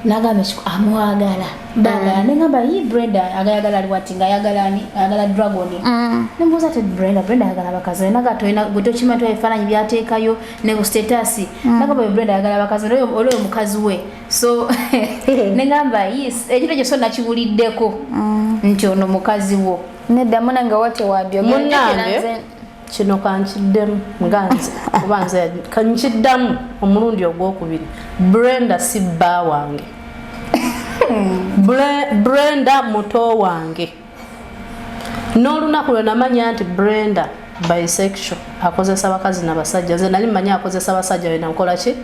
Speaker 2: nagamba amwagala bagala nengamba yi Brenda agayagala aliwati nga ayagala dragon nembuuza te Brenda ayagala abakazi nagato gwe tokima ebifaananyi byateekayo ne status nagamba Brenda ayagala abakazi olwoyo mukazi we so nengamba yes ekiro kyo so nakiwuliddeko nti ono mukazi wo
Speaker 1: nedda munange wate wabyo
Speaker 3: munange kino kankiddemu nganze kubanze kankiddamu omulundi ogwokubiri Brenda si bba wange Brenda muto wange n'olunaku lwe namanya nti Brenda bisexual akozesa bakazi n'abasajja nze nali manya akozesa basajja we nankola ki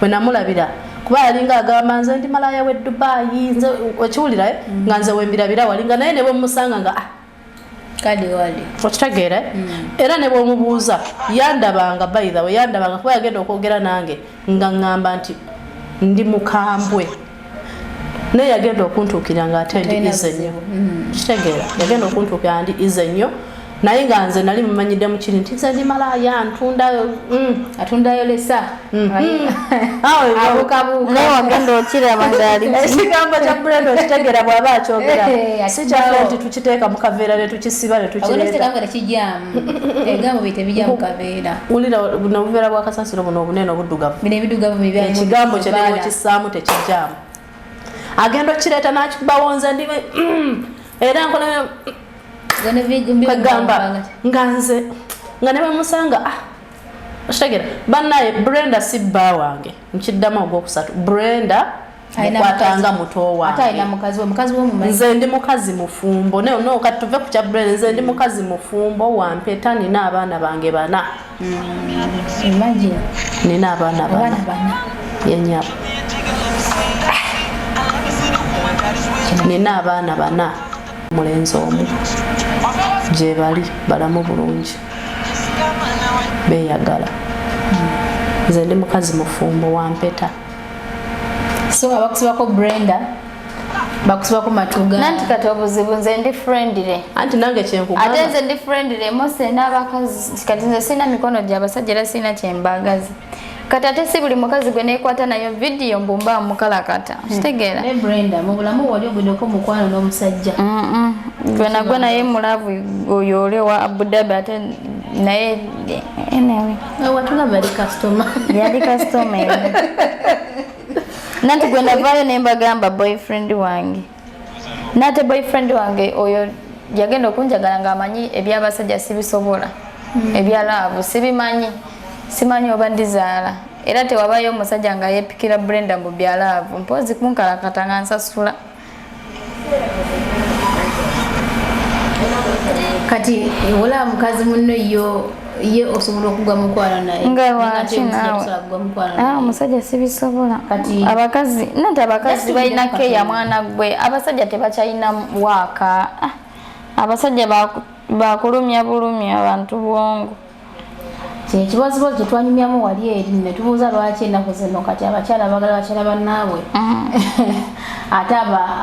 Speaker 3: we namulabira kuba yalinga agamba nze ndi malaya we Dubai nze okiwulira nga nze wembirabira walinga naye ne bwe musanga nga
Speaker 2: kadi wali
Speaker 3: okitegeera era ne bw'omubuuza yandabanga by the way yandabanga kuba yagenda okwogera nange nga ngamba nti ndi mukambwe naye yagenda okuntuukira nga ate ndi ize nnyo kitegeera yagenda okuntuukira ndi ize nnyo naye nga nze nali mumanyidde mu kiri nti nze ndi malaya
Speaker 2: atundayo lesa
Speaker 1: naye wagenda okiraba ngali
Speaker 3: ekigambo kya Brenda okitegeera bw'aba akyogera si kyafe nti tukiteeka mu kaveera ne tukisiba ne tukireeta wulira buno obuveera bwa kasasiro buno obunene obuddugavu ekigambo kye ne bwekissaamu tekijjaamu agenda okireeta n'akikubawo nze ndi era nkola kagamba nga nze nga ne bamusanga okitegera bannaye Brenda si bba wange nkiddamu ogwokusatu Brenda mukwatanga muto wange nze ndi mukazi mufumbo no kati tuve ku kya Brenda nze ndi mukazi mufumbo wampeta nina abaana bange bana nina abaana bana yenyabo nina abaana bana mulenzi omu gye bali balamu bulungi beyagala nze ndi mukazi mufumbo wampeta
Speaker 2: so abakusibako Brenda bakusibako matuga
Speaker 1: nanti kati obuzibu nze ndi friendly
Speaker 3: anti nange kyenkugamba
Speaker 1: ate nze ndi friendly mose n'abakazi kati nze sina mikono gy'abasajja era sina kyembagazi kati ate si buli mukazi gwe neekwata nayo video mbumba mukalakata kitegeera
Speaker 2: ne Brenda mu bulamu wali ogwedeko mukwano n'omusajja
Speaker 1: gwe nagwe naye mulavu oyo oli wa Abu Dhabi ate naye anyway
Speaker 2: watugamba yali customer
Speaker 1: nanti gwe navaayo ne mbagamba boyfriend wange nate boyfriend wange oyo yagenda okunjagala ng'amanyi ebyabasajja sibisobola ebyalaavu simanyi oba ndizaala era tewabayo omusajja nga yeepikira Brenda mu byalaavu mpozi kunkalakata nga nsasula
Speaker 2: kati wala mukazi munno ye osobola okugwa mukwano naye
Speaker 1: nga waki naawe omusajja sibisobola abakazi nanti abakazi balina keya mwana gwe abasajja tebakyalina waaka abasajja bakulumya bulumya abantu bwongo
Speaker 2: ekibazibu kye twanyumyamu wali eri ne tubuuza lwaki ennaku zino kati abakyala bagala bakyala bannaabwe ate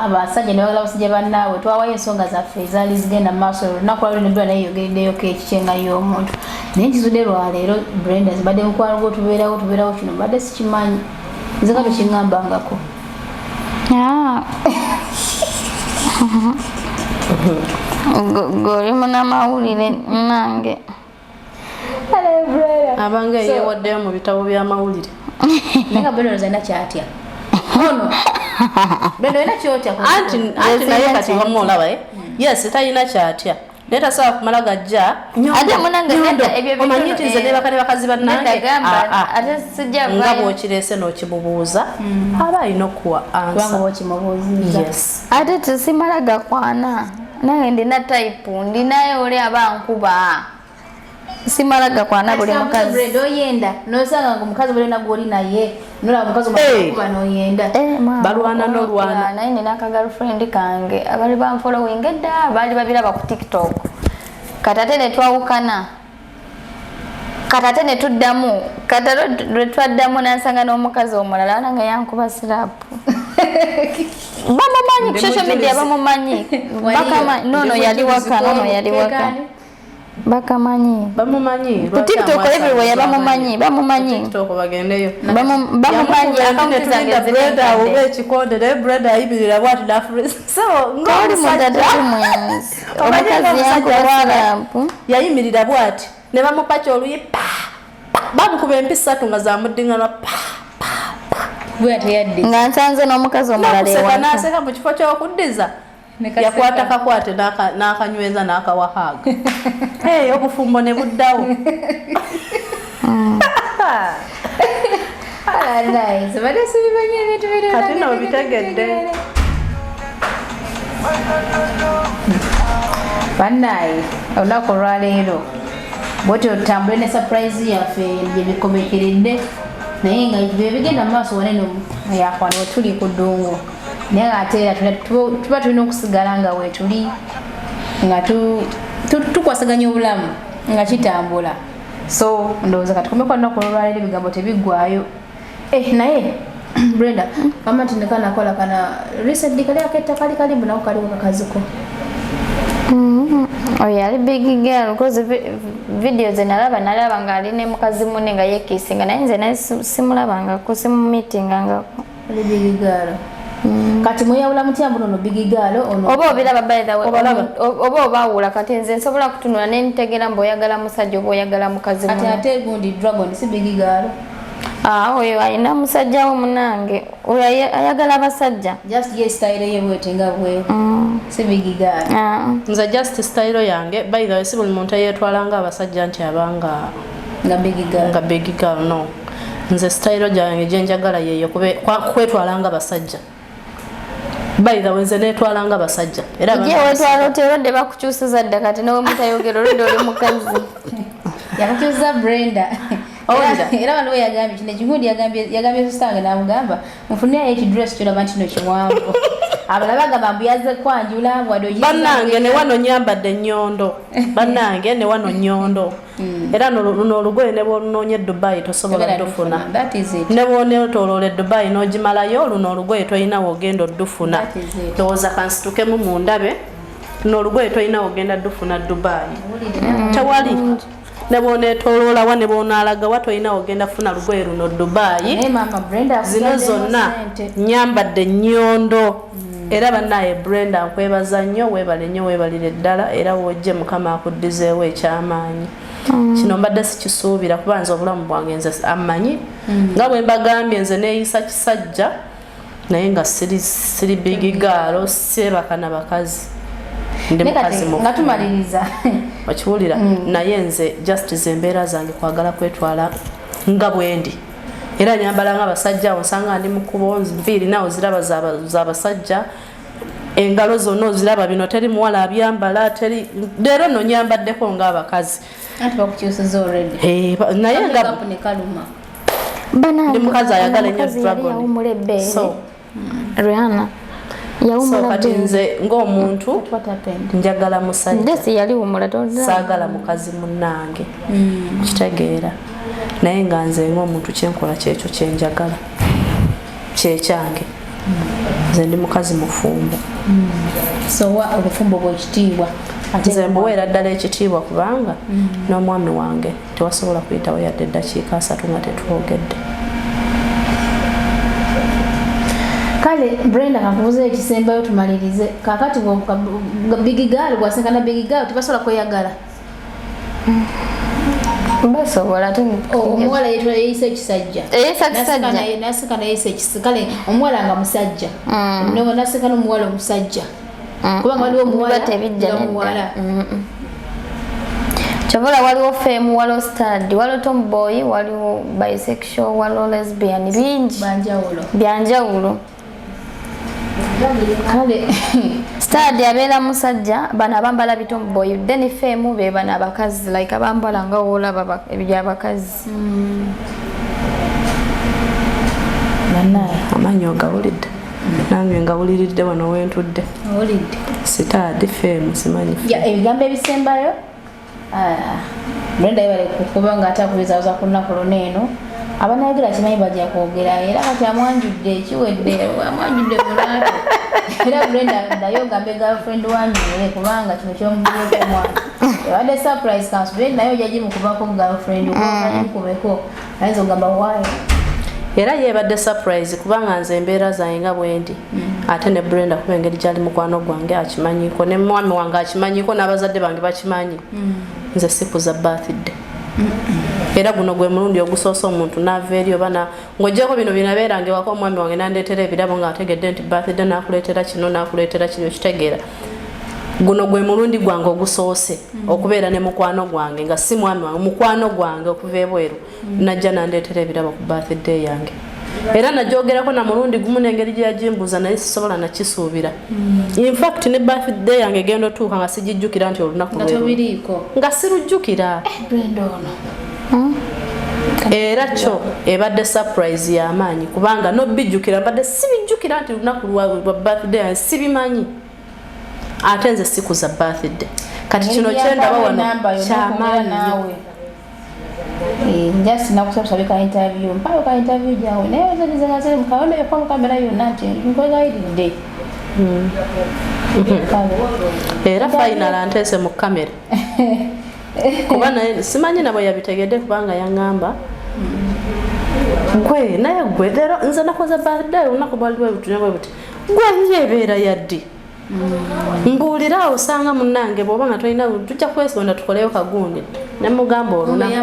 Speaker 2: abasajja ne bagala basajja bannaabwe twawayo ensonga zaffe ezaali zigenda mu maaso olunaku lwaliro nebula naye yogereddeyoko ekikyenga y'omuntu naye nkizudde lwaleero Brenda zibadde mukwano gwo tubeerawo kino badde sikimanyi nze nga tekiŋŋambangako
Speaker 1: goli munamawulire nange
Speaker 3: abanga yeewaddeyo mu bitabo by'amawulire
Speaker 2: naye nga Brenda zalina kyatya ono Brenda olina kyotya
Speaker 3: anti naye kati wamuolaba yes talina kyatya naye tasobola kumala gajja
Speaker 1: ate munange nedda ebyo
Speaker 3: omanyi nti nze ne bakazi bannange
Speaker 1: ate sijja
Speaker 3: nga bw'okireese n'okimubuuza aba alina okuwa ansa yes
Speaker 1: ate tesimala gakwana nange ndina type ndinayo oli abankuba simala gakwana buli mukazi
Speaker 2: Brenda oyenda nosanga nga omukazi bulina gwoli naye nola mukazi omukuba noyenda
Speaker 3: balwana n'olwana
Speaker 1: naye nina aka girlfriend kange abali banfollowing edda baali babiraba ku TikTok katate ne twawukana katate ne tuddamu katate lwe twaddamu nansanga n'omukazi omulala nange yankuba sirapu bamumanyi ku social media bamumanyi nono yali waka bamumanyi ku TikTok everywhere bamumanyi
Speaker 3: TikTok bagendeyo
Speaker 1: bamumanyi akaunti zange
Speaker 3: Brenda oba ekikondere Brenda ayimirira bwati n'afurisa so
Speaker 1: ng'oli mudada mwenzi omukazi yankuba sirapu
Speaker 3: yayimirira bwati ne bamupakya oluyi bamukuba empisa 3 nga zamuddingana
Speaker 1: nga nsanze n'omukazi omulala
Speaker 3: ewaka naseka mu kifo ky'okuddiza yakwata kakwate n'akanyweza n'akawahaga obufumbo ne buddawo kati no bitegedde
Speaker 2: bannaye olunaku olwaleero bwoti otambule ne surprise yaffe gyebikomekeredde naye nga bigenda mu maaso waneno yakwana wetuli ku ddungu naye ate era tuba tulina okusigala nga wetuli nga tukwasaganya obulamu nga kitambula so ndowooza katukomeko olunaku olwaleero ebigambo tebiggwayo naye Brenda kama tinekanakola kana recently kali aketta kalibu nako kaliwo kakaziko
Speaker 1: yali big girl because video zenalaba nga ali ne mukazi munne nga yekisinga naye nze simulabanga ku simumitinganga
Speaker 2: ali big girl kati mweyawula mutyambuno no big girl ono
Speaker 1: oba obiraba by the way oba obawula kati nze nsobola kutunula ne ntegera mbo oyagala musajja oba oyagala mukazi munne
Speaker 2: ate gundi dragon si big girl
Speaker 1: oyo ayina musajja wo munange oyo ayagala abasajja
Speaker 2: just ye style ye bwetenga bwe si big girl
Speaker 3: nze just style yange by the way si buli muntu yetwalanga abasajja nti abanga nga big girl no nze style yange gyenjagala yeyo kwetwalanga abasajja by the way nze netwalanga abasajja era
Speaker 1: je wetwala oterodde bakukyusiza dda kati nawe mutayogera oludde oli mukazi
Speaker 2: yakukyusiza Brenda era waliwo yagambye kino ekigundi yagambye sistange namugamba nfunirayo ekidress kyolaba nti no kiwanvu abalala bagamba mbu yazze kwanjula
Speaker 3: bannange ne wano nyambadde Nyondo bannange ne wano Nyondo era n'olugoye ne bw'olunoonya Dubai tosobola ddufuna ne bw'oneetoloola Dubai n'ogimalayo luno olugoye tolina wogenda oddufuna ndowooza kansitukemu mu ndabe n'olugoye tolina wogenda ddufuna Dubai tewali ne bw'oneetoloola wa ne bw'onaalaga wa tolina wogenda funa lugoye luno Dubai zino zonna nyambadde Nyondo era bannaye Brenda nkwebaza nnyo weebale nnyo weebalire ddala era wojje Mukama akuddizeewo ekyamaanyi kino mbadde sikisuubira kuba nze obulamu bwange nze amanyi nga bwe mbagambye nze neeyisa kisajja naye nga siri big girl seebaka na bakazi ndi mukazi
Speaker 2: nga tumaliriza
Speaker 3: okiwulira naye nze just ze embeera zange kwagala kwetwala nga bwendi era nyambala ng'abasajja osanga ndi mukubo nviiri nawo ziraba z'abasajja engalo zonna oziraba bino teri muwala abyambala teri leero no nyambaddeko ng'abakazi
Speaker 2: anti bakukyusiza already
Speaker 3: naye nga ndi mukazi ayagala ennyo dragon so
Speaker 1: Rihanna
Speaker 3: so kati nze ng'omuntu njagala musajja saagala mukazi munnange kitegeera naye nga nze ng'omuntu kyenkola kyekyo kyenjagala kyekyange nze ndi mukazi mufumbo
Speaker 2: so obufumbo bwekitiibwa
Speaker 3: nze mbuweera ddala ekitiibwa kubanga n'omwami wange tewasobola kuyitawo yadde eddakiika 3 nga tetwogedde
Speaker 2: kale Brenda kakubuza ekisembayo tumalirize kakati big girl bwasengana big girl tebasobola kweyagala
Speaker 1: basobola
Speaker 2: omuwala yeyisa ekisajja nasekana yeyisa ekisajja kale omuwala nga musajja nasekana omuwala omusajja kubanga waliwo omuwala muwala
Speaker 1: kyobola waliwo femme waliwo stud waliwo tomboy waliwo bisexual waliwo lesbian bingi byanjawulo
Speaker 2: kale
Speaker 1: stud abeera musajja bano abambala bitomboy then femme be bano abakazi like abambala nga woolaba ebyabakazi
Speaker 3: amanyi ogawulidde nange ngawuliridde wano wentudde Sitadi FM simanyi
Speaker 2: ebigambo ebisembayo Brenda yabale kukuba nga atakubizaaza ku lunaku luneeno abanayagira kimanyi bajja kwogera era kati amwanjudde ekiwedde amwanjudde kulaato era Brenda nayo gambe girlfriend wanyu kubanga kino kyomugireko omwana yabadde surprise kansubire nayo jaji mukubako girlfriend ukubeko ayinza ogamba waayo
Speaker 3: era yebadde surprise kubanga nze embeera zange nga bwendi ate ne Brenda kuba engeri gyali mukwano gwange akimanyiko ne mwami wange akimanyiko n'abazadde bange bakimanyi nze sikuza birthday era guno gwe mulundi ogusoose omuntu n'ava eri oba ng'oggyeko bino binabeerange waka omwami wange n'andeetera ebirabo ng'ategedde nti birthday n'akuleetera kino n'akuleetera kino kitegeera guno gwe mulundi gwange ogusoose okubeera ne mukwano gwange nga si mwami wange mukwano gwange okuva ebweru najja n'andeetera ebirabo ku birthday yange era najjogerako na mulundi gumu n'engeri gye yagimbuuza naye sisobola nakisuubira in fact ne birthday yange egenda otuuka nga sigijjukira nti olunaku nga sirujjukira era kyo ebadde surprise y'amaanyi kubanga nobijjukira mbadde sibijjukira nti lunaku lwa birthday yange sibimanyi ate nze sikuza birthday kati kino kyendaba wano kyamaanyi
Speaker 2: just nakusabye ka interview mpayo ka interview jawe naye zalizagaze mukawone kwa kamera yonna nti nkogayiridde
Speaker 3: era final antese mu kamera kuba naye simanyi nabo yabitegedde kubanga yangamba gwe naye gwe lero nze nakoze birthday olunaku bwaliwo butunyabwe buti gwe yebeera yaddi mbuulira osanga munnange bw'oba nga tolina tujja kwesonda tukoleyo kagundi ne mugamba olunaku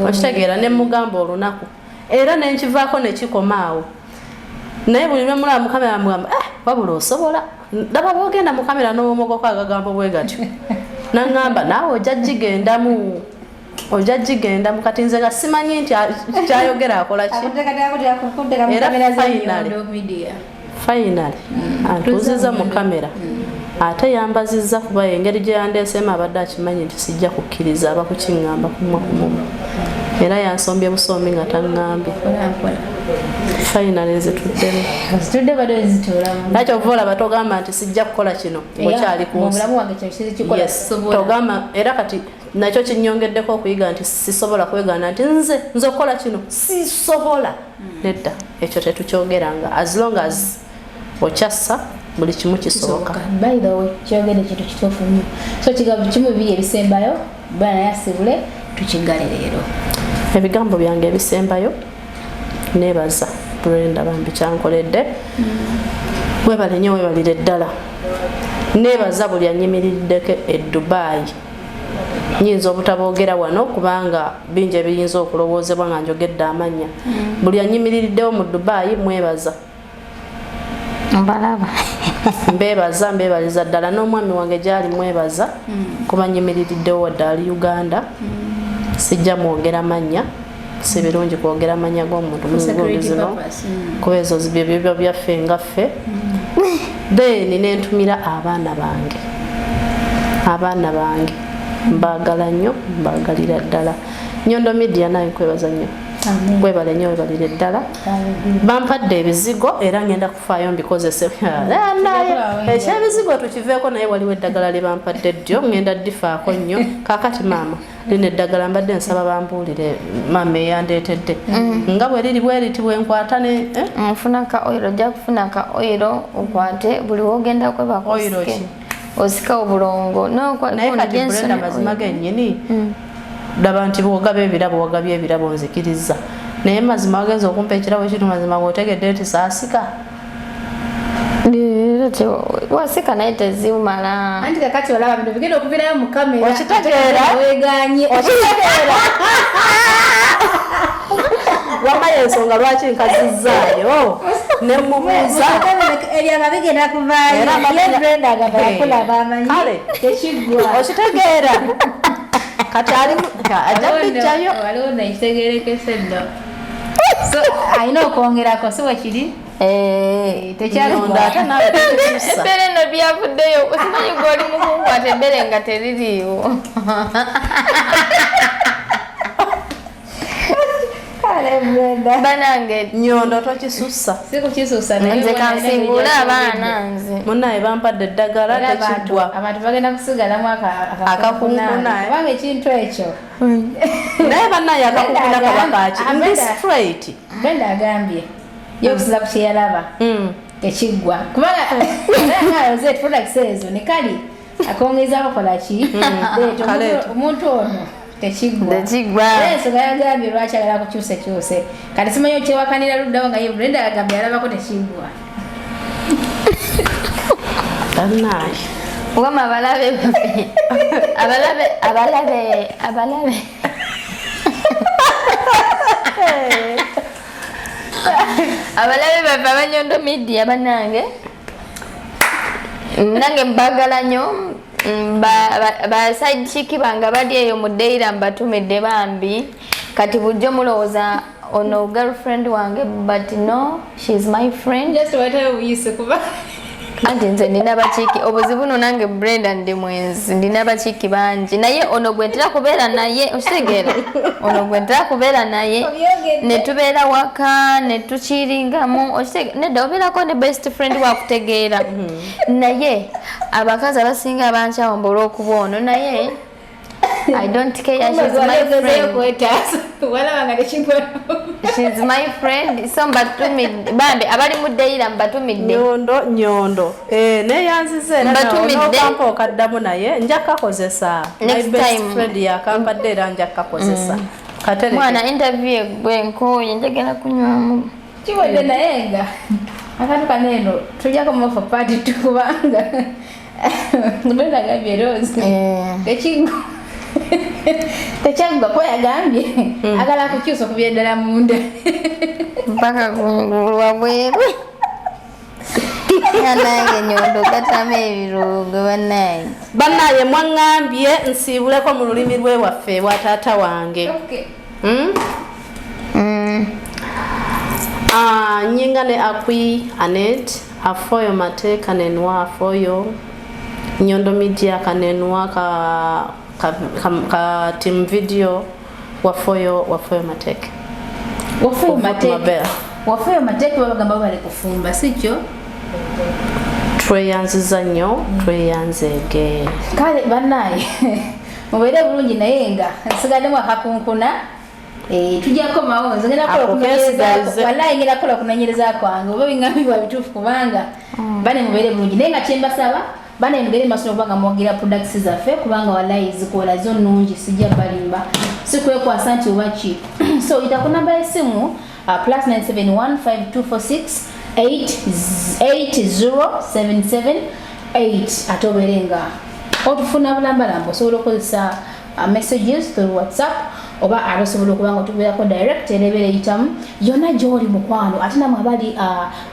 Speaker 3: okitegeera ne mugamba olunaku era nenkivaako ne kikoma awo naye buli lwe mulaba mu kamera mugamba wabula osobola daba bwogenda mu kamera n'omogoko agagambo bwe gatyo naŋŋamba naawe ojja gigendamu kati nze nga simanyi nti kyayogera akola ki era finally antuuziza mu kamera ate yambazizza kuba engeri gye yandeeseemu abadde akimanyi nti sijja kukkiriza aba kukiŋŋamba kumwa kumumu era yansombye busomi nga taŋŋambye finally nzituddemu nakyo ova olaba togamba nti sijja kukola kino okyali kunsi togamba era kati nakyo kinnyongeddeko okuyiga nti sisobola kwegaana nti nze okukola kino sisobola nedda ekyo tetukyogeranga as long as okyassa buli kimu kisoboka
Speaker 2: by the way kyogedde kintu kituufu nnyo so kigambo kimu bibiri ebisembayo bana yasibule tukigale leero
Speaker 3: ebigambo byange ebisembayo nebaza Brenda bambi kyankoledde webale nnyo webalire ddala nebaza buli anyimiriddeko e Dubai nyinza obutaboogera wano kubanga bingi ebiyinza okulowoozebwa nga njogedde amannya buli anyimiriddewo mu Dubai mwebaza
Speaker 1: mbalaba
Speaker 3: mbebaliza ddala n'omwami wange gyali mwebaza kuba nyimiriddewo wadde ali Uganda sijja mwogera mannya si birungi kwogera mannya g'omuntu muzigondi zino kuba ezo byo byaffe nga ffe then nentumira abaana bange mbaagala nnyo mbaagalira ddala Nyondo Media nayo kwebaza nnyo gwebale nnyo webalire ddala bampadde ebizigo era ngenda kufaayo mbikozese ekyebizigo tukiveeko naye waliwo eddagala lye bampadde ddyo ngenda ddifaako nnyo kaakati maama lino eddagala mbadde nsaba bambuulire maama eyandeetedde nga bwe liri bwe riti bwenkwata ne
Speaker 1: nfuna ka oyiro ojja kufuna ka oyiro okwate buli woogenda kwebako osika obulongo
Speaker 3: naye kati Brenda mazima gennyini daba nti bwogabye ebirabo nzikiriza naye mazima wagenza okumpa ekirabo ekiri mazima bw'otegedde nti saasika
Speaker 1: wasika naye tezimala
Speaker 2: anti kakati olaba bintu bigenda okuvirayo mu kamera
Speaker 3: okitegeera wamanya ensonga lwaki nkazizaayo ne mubuuza
Speaker 2: ebyama bigenda kuvaayo Brenda agamba amanyi tekiggwa
Speaker 3: okitegeera kati ajja bijjayo
Speaker 2: waliwo nekitegerekese dda so alina okwongerako si wekiri tekyalonda
Speaker 3: ate nawe
Speaker 1: ebbere no byavuddeyo osimanyi gwoli mukunkwata ebbere nga teririiwo
Speaker 2: kale Brenda.
Speaker 1: Banange
Speaker 3: Nyondo tokisussa.
Speaker 2: Sikukisusa
Speaker 1: nze kansingula abaana nze.
Speaker 3: Munnaye bampadde eddagala tekiggwa.
Speaker 2: Abantu bagenda kusigalamu
Speaker 3: akakunkuna.
Speaker 2: Kubanga ekintu ekyo.
Speaker 3: Naye bannaye akakunkuna kabakaaki. Ndi straight.
Speaker 2: Brenda agambye. Yokusiza ku kyeyalaba. Tekiggwa. Kubanga Rozet products ezo ne kali akongeza bakola ki? Omuntu ono tekiggwa. Ensonga yagambye lwaki agala kukyusekyuse. Kati simanyi kyewakanira luddawo nga ye Brenda yagambye alabako tekiggwa.
Speaker 3: Bannaye.
Speaker 1: Wama abalabe abalabe bava abanyondo media banange nange mbagala nnyo ba side chick banga bali eyo mu Deira mbatumidde bambi kati bujjo mulowooza ono girlfriend wange but no she's my friend
Speaker 2: Just whatever we used to
Speaker 1: anti nze ndina bachiki obuzibu no nange Brenda ndi mwenzi ndina bachiki bangi naye ono gwentera kubeera naye okitegera ono gwentera kubeera naye ne tubeera waka ne tukiringamu okitegera nedda obeerako ne best friend wakutegeera naye abakazi abasinga abankyawo olw'okuba ono naye I don't care. She's my friend. She's my friend. So mbatumidde bambi abali mu Deira mbatumidde.
Speaker 3: Nyondo. Ne yanzize era n'okampa okaddamu naye nja kukozesa. My best friend yakampadde era nja kukozesa. Katereke.
Speaker 1: Mwana interview bwenkoye njagala kunywamu.
Speaker 2: Kiwadde naye nga akantu kaneno tujjako mu for party tukubanga. Brenda agambye Rose. Tekyagwa ko yagambye agala kukyusa okubyera ddala munda
Speaker 1: mpaka kungulwa bweru yanange Nyondo gatama ebirungo bannaye
Speaker 3: mwaŋŋambye nsiibuleko mu lulimi lwewaffe bwa taata wange nyinga ne akwi anet afoyo mate kanenwa afoyo Nyondo Media kanenwa ka team video wafoyo mateke
Speaker 2: babagamba bali kufumba sikyo
Speaker 3: tweyanziza nnyo tweyanzeege
Speaker 2: kale bannaye mubeere bulungi naye nga nsigaddemu akakunkuna tujjako mawonzi ngenda kola kunonyereza kwange oba biŋŋambibwa bituufu kubanga bane mubeere bulungi naye nga kyembasaba bana mugere masomo banga mwagira products zaffe kubanga wallahi zikola zo nungi sijja balimba sikwekwa asante obachi so ita kuna namba ya simu +97152468077 atoberenga otufuna bulambalambo so lokozesa messages through WhatsApp oba abasobola okubanga otubeerako direct erebere yitamu yonna gy'oli mukwano ate namwe abali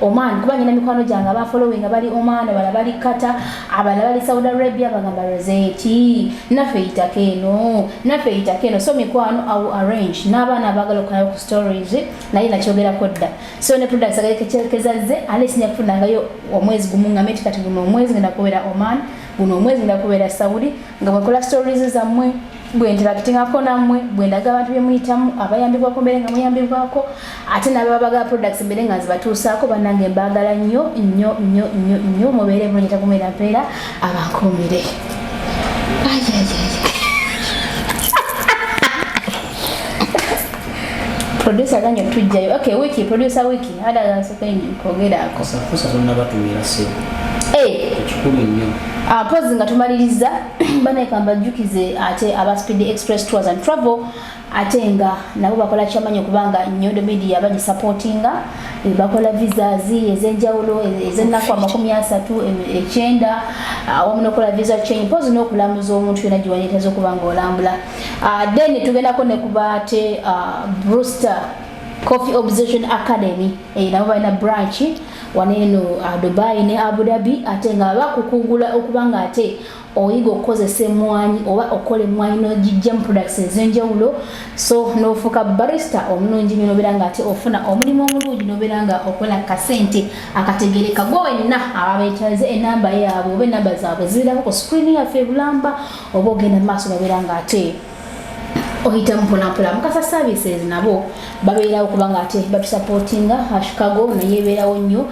Speaker 2: Oman kubanga na mikwano gyange abafollowing abali Oman abala bali Qatar abala bali Saudi Arabia bagamba Rozet naffe yitako eno so mikwano awo arrange n'abaana abagala okunayo ku stories naye nakyogerako dda so ne products agalekekezazze ale sinya kufunangayo omwezi gumu nga meti kati guno omwezi ngenda kubeera Oman guno omwezi ngenda kubeera Saudi nga mwekola stories zammwe bwe interactingako nammwe bwe ndaga abantu byemuyitamu abayambibwako mbere nga muyambibwako ate n'ababaga products mbere nga zibatuusaako bannange mbaagala nnyo mubeere bulungi takumera mpeera abankuumire producer ganyo tujjayo okay wiki producer wiki hada sekendi kogeraako
Speaker 7: safusa zonna batumira sebo ekikulu nnyo
Speaker 2: pozi nga tumaliriza banekamba jukize ate aba Speed Express Tours and Travel ate nga nabo bakola kyamanyi kubanga Nyondo Media bagi supportinga bakola visas ezenjawulo ezennaku 39 awamu nokola visa change pozi n'okulamuza omuntu yona giwanyitaza okubanga olambula then tugendako ne kuba ate Brewster Coffee Obsession Academy nabo balina branch waneno Dubai ne Abu Dhabi ate nga bakukugula okubanga ate oyiga okukozesa emmwanyi oba okola emmwanyi n'ogijja mu products ez'enjawulo so n'ofuuka barista omulungi nnyo n'obeera nga ate ofuna omulimu omulungi n'obeera nga okola kasente akategereka gwe wenna ababeetaze enamba yaabwe oba enamba zaabwe zibirako ku screen yaffe ebulamba oba ogenda mu maaso n'obeera nga ate ohita mpolampola mukasa services nabo babeerawo kubanga ate batusupportinga Chicago naye ebeerawo nnyo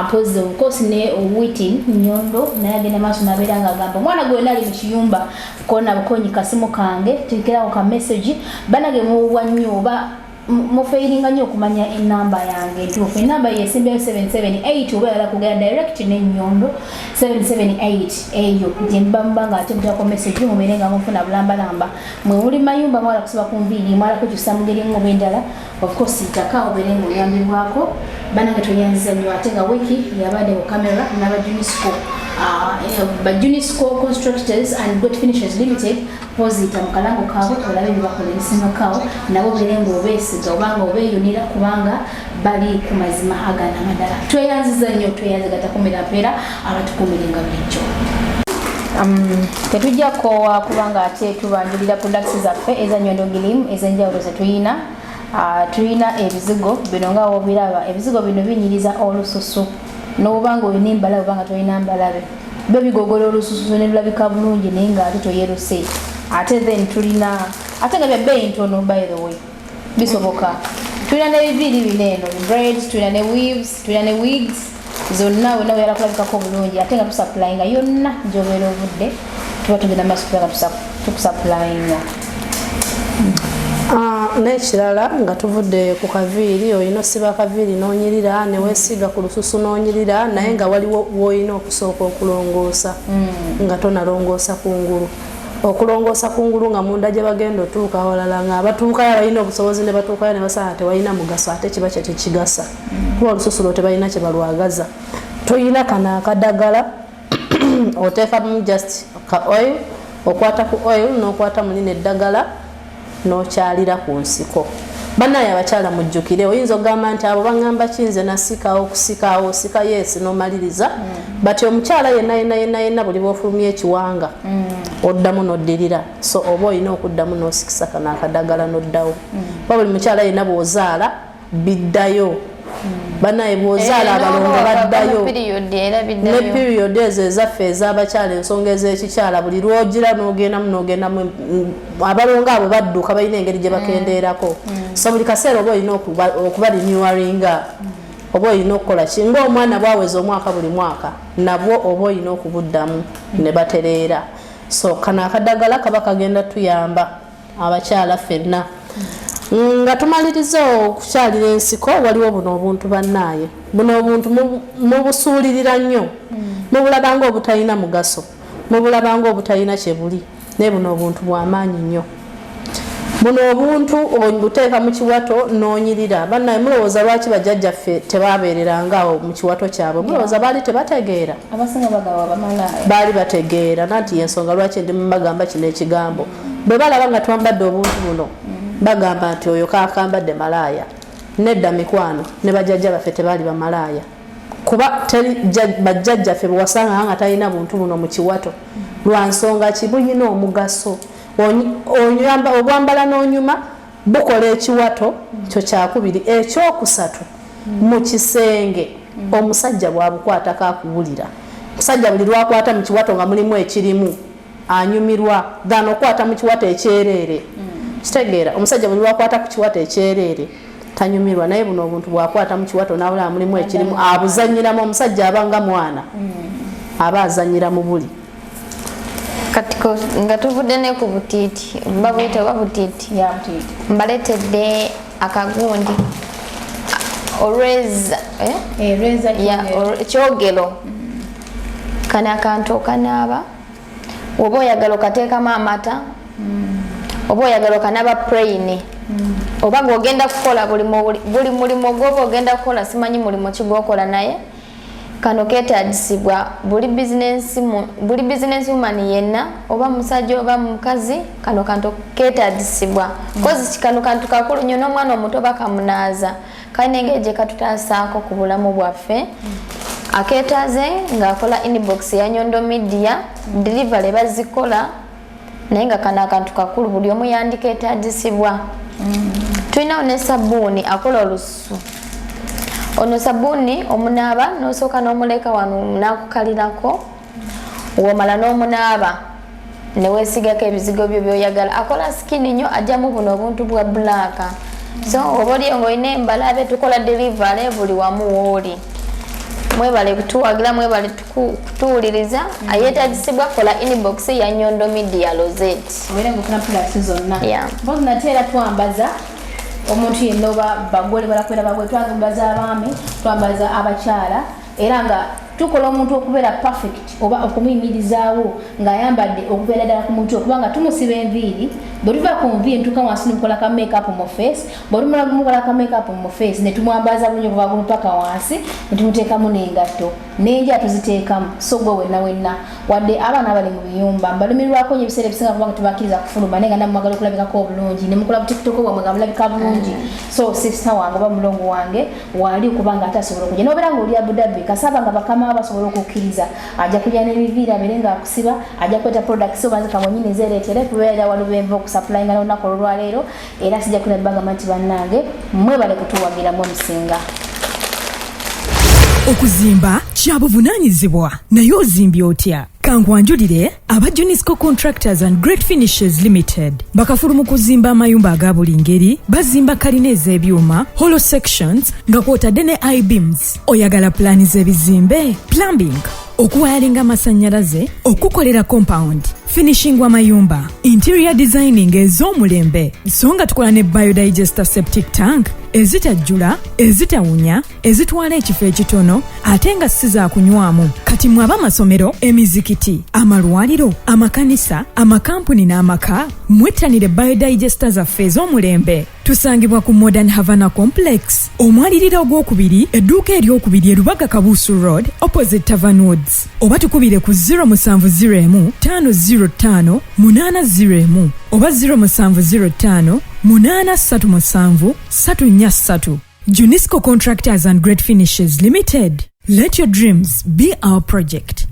Speaker 2: mpozi of course ne Whitin Nyondo naye agenda maaso nabeera nga agamba omwana gwe nali mu kiyumba kona bukonyi kasimu kange tekerawo ka message banage muwa nnyo oba mufeiringa nnyo okumanya enamba yange ntuufu enamba yesimbayo 778 oba yala kugera direct ne Nyondo 778 eyo jemba nga ate mutako message mubeerenga mufuna bulambalamba mwe muli mayumba mwala kusiba ku nviiri mwala kukyusa mugeri ngo bendala of course itaka obeerenga oyambibwako banange toyanziza nnyo ate nga wiki yabadde ku kamera n'abajunisco Junisco Constructors and Good Finishers Limited pozita mukalango kaabo olabe bibakola ebisinga kawo nabo beerenga obeesiga obanga obeeyunira kubanga bali ku mazima agana amadala tweyanziza nnyo tweyanziga takumira mpeera abatukumirenga bulijjo tetujja kowa kubanga ate tubanjulira products zaffe eza Nyondo Gleam ez'enjawulo ze tuyina ebizigo bino nga wobiraba ebizigo bino binyiriza olususu n'obanga olina embalabe obanga tolina mbalabe byo bigogola olususu ne lulabika bulungi naye nga ate toyeruse ate then tulina ate nga bya bbeeyi ntono by the way bisoboka tulina n'ebiviiri bino eno braids tulina ne weaves tulina ne wigs zonna wena weyala kulabikako bulungi ate nga tusupplyinga yonna gyobeera ovudde tuba tugenda maaso kubanga tukusupplyinga
Speaker 3: n'ekirala nga tuvudde ku kaviiri olina osiba akaviiri n'onyirira ne weesiiga ku lususu n'onyirira naye nga waliwo w'olina okusooka okulongoosa nga tonalongoosa kungulu okulongoosa kungulu nga munda gye bagenda otuuka walala nga abatuukayo balina obusobozi ne batuukayo ne basanga tewalina mugaso ate kiba kye tekigasa kuba olususu lwo tebalina kye balwagaza toyina kano akadagala oteekamu just ka oil okwata ku oil n'okwata muli n'eddagala n'okyalira ku nsiko bannaye abakyala mujjukire oyinza okugamba nti abo baŋŋamba kinze nasikawo okusikawo osika yeesi n'omaliriza bati omukyala yenna buli bwofulumya ekiwanga oddamu n'oddirira so oba olina okuddamu n'osikisa kano akadagala n'oddawo oba buli mukyala yenna bw'ozaala biddayo bannaye bw'ozaala abalongo baddayo ne period ezo ezaffe ez'abakyala ensonga ez'ekikyala buli lwogira n'ogendamu abalongo abo badduka balina engeri gye bakendeerako so buli kaseera oba olina okuba renewinga oba olina okukola ki ng'omwana bwaweza omwaka buli mwaka nabwo oba olina okubuddamu ne batereera so kano akadagala kaba kagenda tuyamba abakyala ffenna nga tumaliriza okukyalira ensiko waliwo buno obuntu bannaaye buno obuntu mubusuulirira nnyo mubulabanga obutalina mugaso mubulabanga obutalina kye buli naye buno obuntu bw'amaanyi nnyo buno obuntu obuteeka mu kiwato n'onyirira bannaye mulowooza lwaki bajjajjaffe tebabeererangaawo mu kiwato kyabwe mulowooza baali tebategeera baali bategeera nanti yensonga lwaki ndi mubagamba kino ekigambo bwe balaba nga twambadde obuntu buno bagamba nti oyo kakambadde malaaya nedda mikwano ne bajjajja baffe tebaali bamalaaya kuba bajjajjaffe bwe wasanga nga talina buntu buno mu kiwato lwa nsonga ki bulina omugaso obwambala n'onyuma bukola ekiwato kyo kyakubiri ekyokusatu mu kisenge omusajja bwabukwatako akuwulira omusajja buli lwakwata mu kiwato nga mulimu ekirimu anyumirwa than okwata mu kiwato ekyereere kitegeera omusajja buli lwakwata ku kiwato ekyereere tanyumirwa naye buno obuntu bwakwata mu kiwato nawulira mulimu ekirimu abuzanyiramu omusajja abanga mwana aba azanyira mu buli
Speaker 1: kati nga tuvudde ne ku butiiti babuyita oba butiiti mbaletedde akagundi ekyogero kano akantu okanaaba oba oyagala okateekamu amata oba oyagala okanaaba purayini oba ng'ogenda kukola buli mulimu gwoba ogenda kukola simanyi mulimu ki gwokola naye kano keetagisibwa buli bizinesi woman yenna oba musajja oba mukazi kano kantu keetagisibwa kozi kano kantu kakulu nnyo n'omwana omuto bakamunaaza kalina engeri gye katutaasaako ku bulamu bwaffe akeetaaze ng'akola inbox ya Nyondo Media delivery bazikola naye nga kano akantu kakulu buli omu yandikeetagisibwa tulinawo ne sabbuuni akola olususu ono sabbuuni omunaaba n'osooka n'omuleka wano n'akukalirako womala n'omunaaba ne weesigako ebizigo byo byoyagala akola skin nnyo ajjamu buno obuntu bwa black so oba oli ng'olina embalabe tukola delivery buli wamu wooli mwebale kutuwagira mwebale kutuwuliriza ayeetagisibwa kola inbox ya Nyondo Media Rozet
Speaker 2: wera ngokuna products zonna mbozi natera twambaza omuntu yenna oba bagole balakwera bagwe twambaza abaami twambaza abakyala era nga tukola omuntu okubeera perfect oba okumuyimirizaawo ng'ayambadde okubeera ddala ku muntu okubanga tumusiba enviiri bwe tuva ku nviiri ntuuka wansi nemukola ka make-up mu face bwe tumala kumukola ka make-up mu face ne tumwambaza bulungi okuva ku mpaka wansi ne tumuteekamu n'engatto n'enja tuziteekamu so gwe wenna wadde abaana bali mu biyumba mbalumirwako nnyo ebiseera ebisinga kubanga tubakkiriza kufuluma naye nga namwe mwagala okulabikako obulungi ne mukola butiktok bwamwe nga mulabika bulungi so sister wange oba mulongo wange wali okubanga ate asobola okujja n'obeera ng'oli Abu Dhabi kasaba nga bakama basobola okukkiriza ajja kujja n'ebiviira abere ng'akusiba ajja kweta products obanze kamwenyini zeereetere kubeera waliwo enva okusaplayinga n'olunaku olwaleero era sijja kulira bagamba nti bannange mwebale kutuwagiramu omusinga
Speaker 8: okuzimba kya buvunaanyizibwa naye ozimbye otya kankwanjulire aba Junisco Contractors and Great Finishes Limited bakafulu mu kuzimba amayumba aga buli ngeri bazimba kalina ez'ebyuma hollow sections nga kwotadde ne I-beams oyagala plani z'ebizimbe plumbing okuwayalinga amasannyalaze okukolera compound finishing w'amayumba interior designing ez'omulembe so nga tukola ne biodigester septic tank ezitajjula ezitawunya ezitwala ekifo ekitono ate nga si za kunywamu kati mwaba amasomero emizikiti amalwaliro amakanisa amakampuni n'amaka mwettanire biodigester zaffe ez'omulembe tusangibwa ku Modern Havana Complex omwaliriro ogwokubiri edduuka eryokubiri erubaga Kabusu Road opposite Tavern Woods oba tukubire ku 0701 505 801 oba 0705 837 343 Junisco Contractors and Great Finishes Limited. Let your dreams be our project.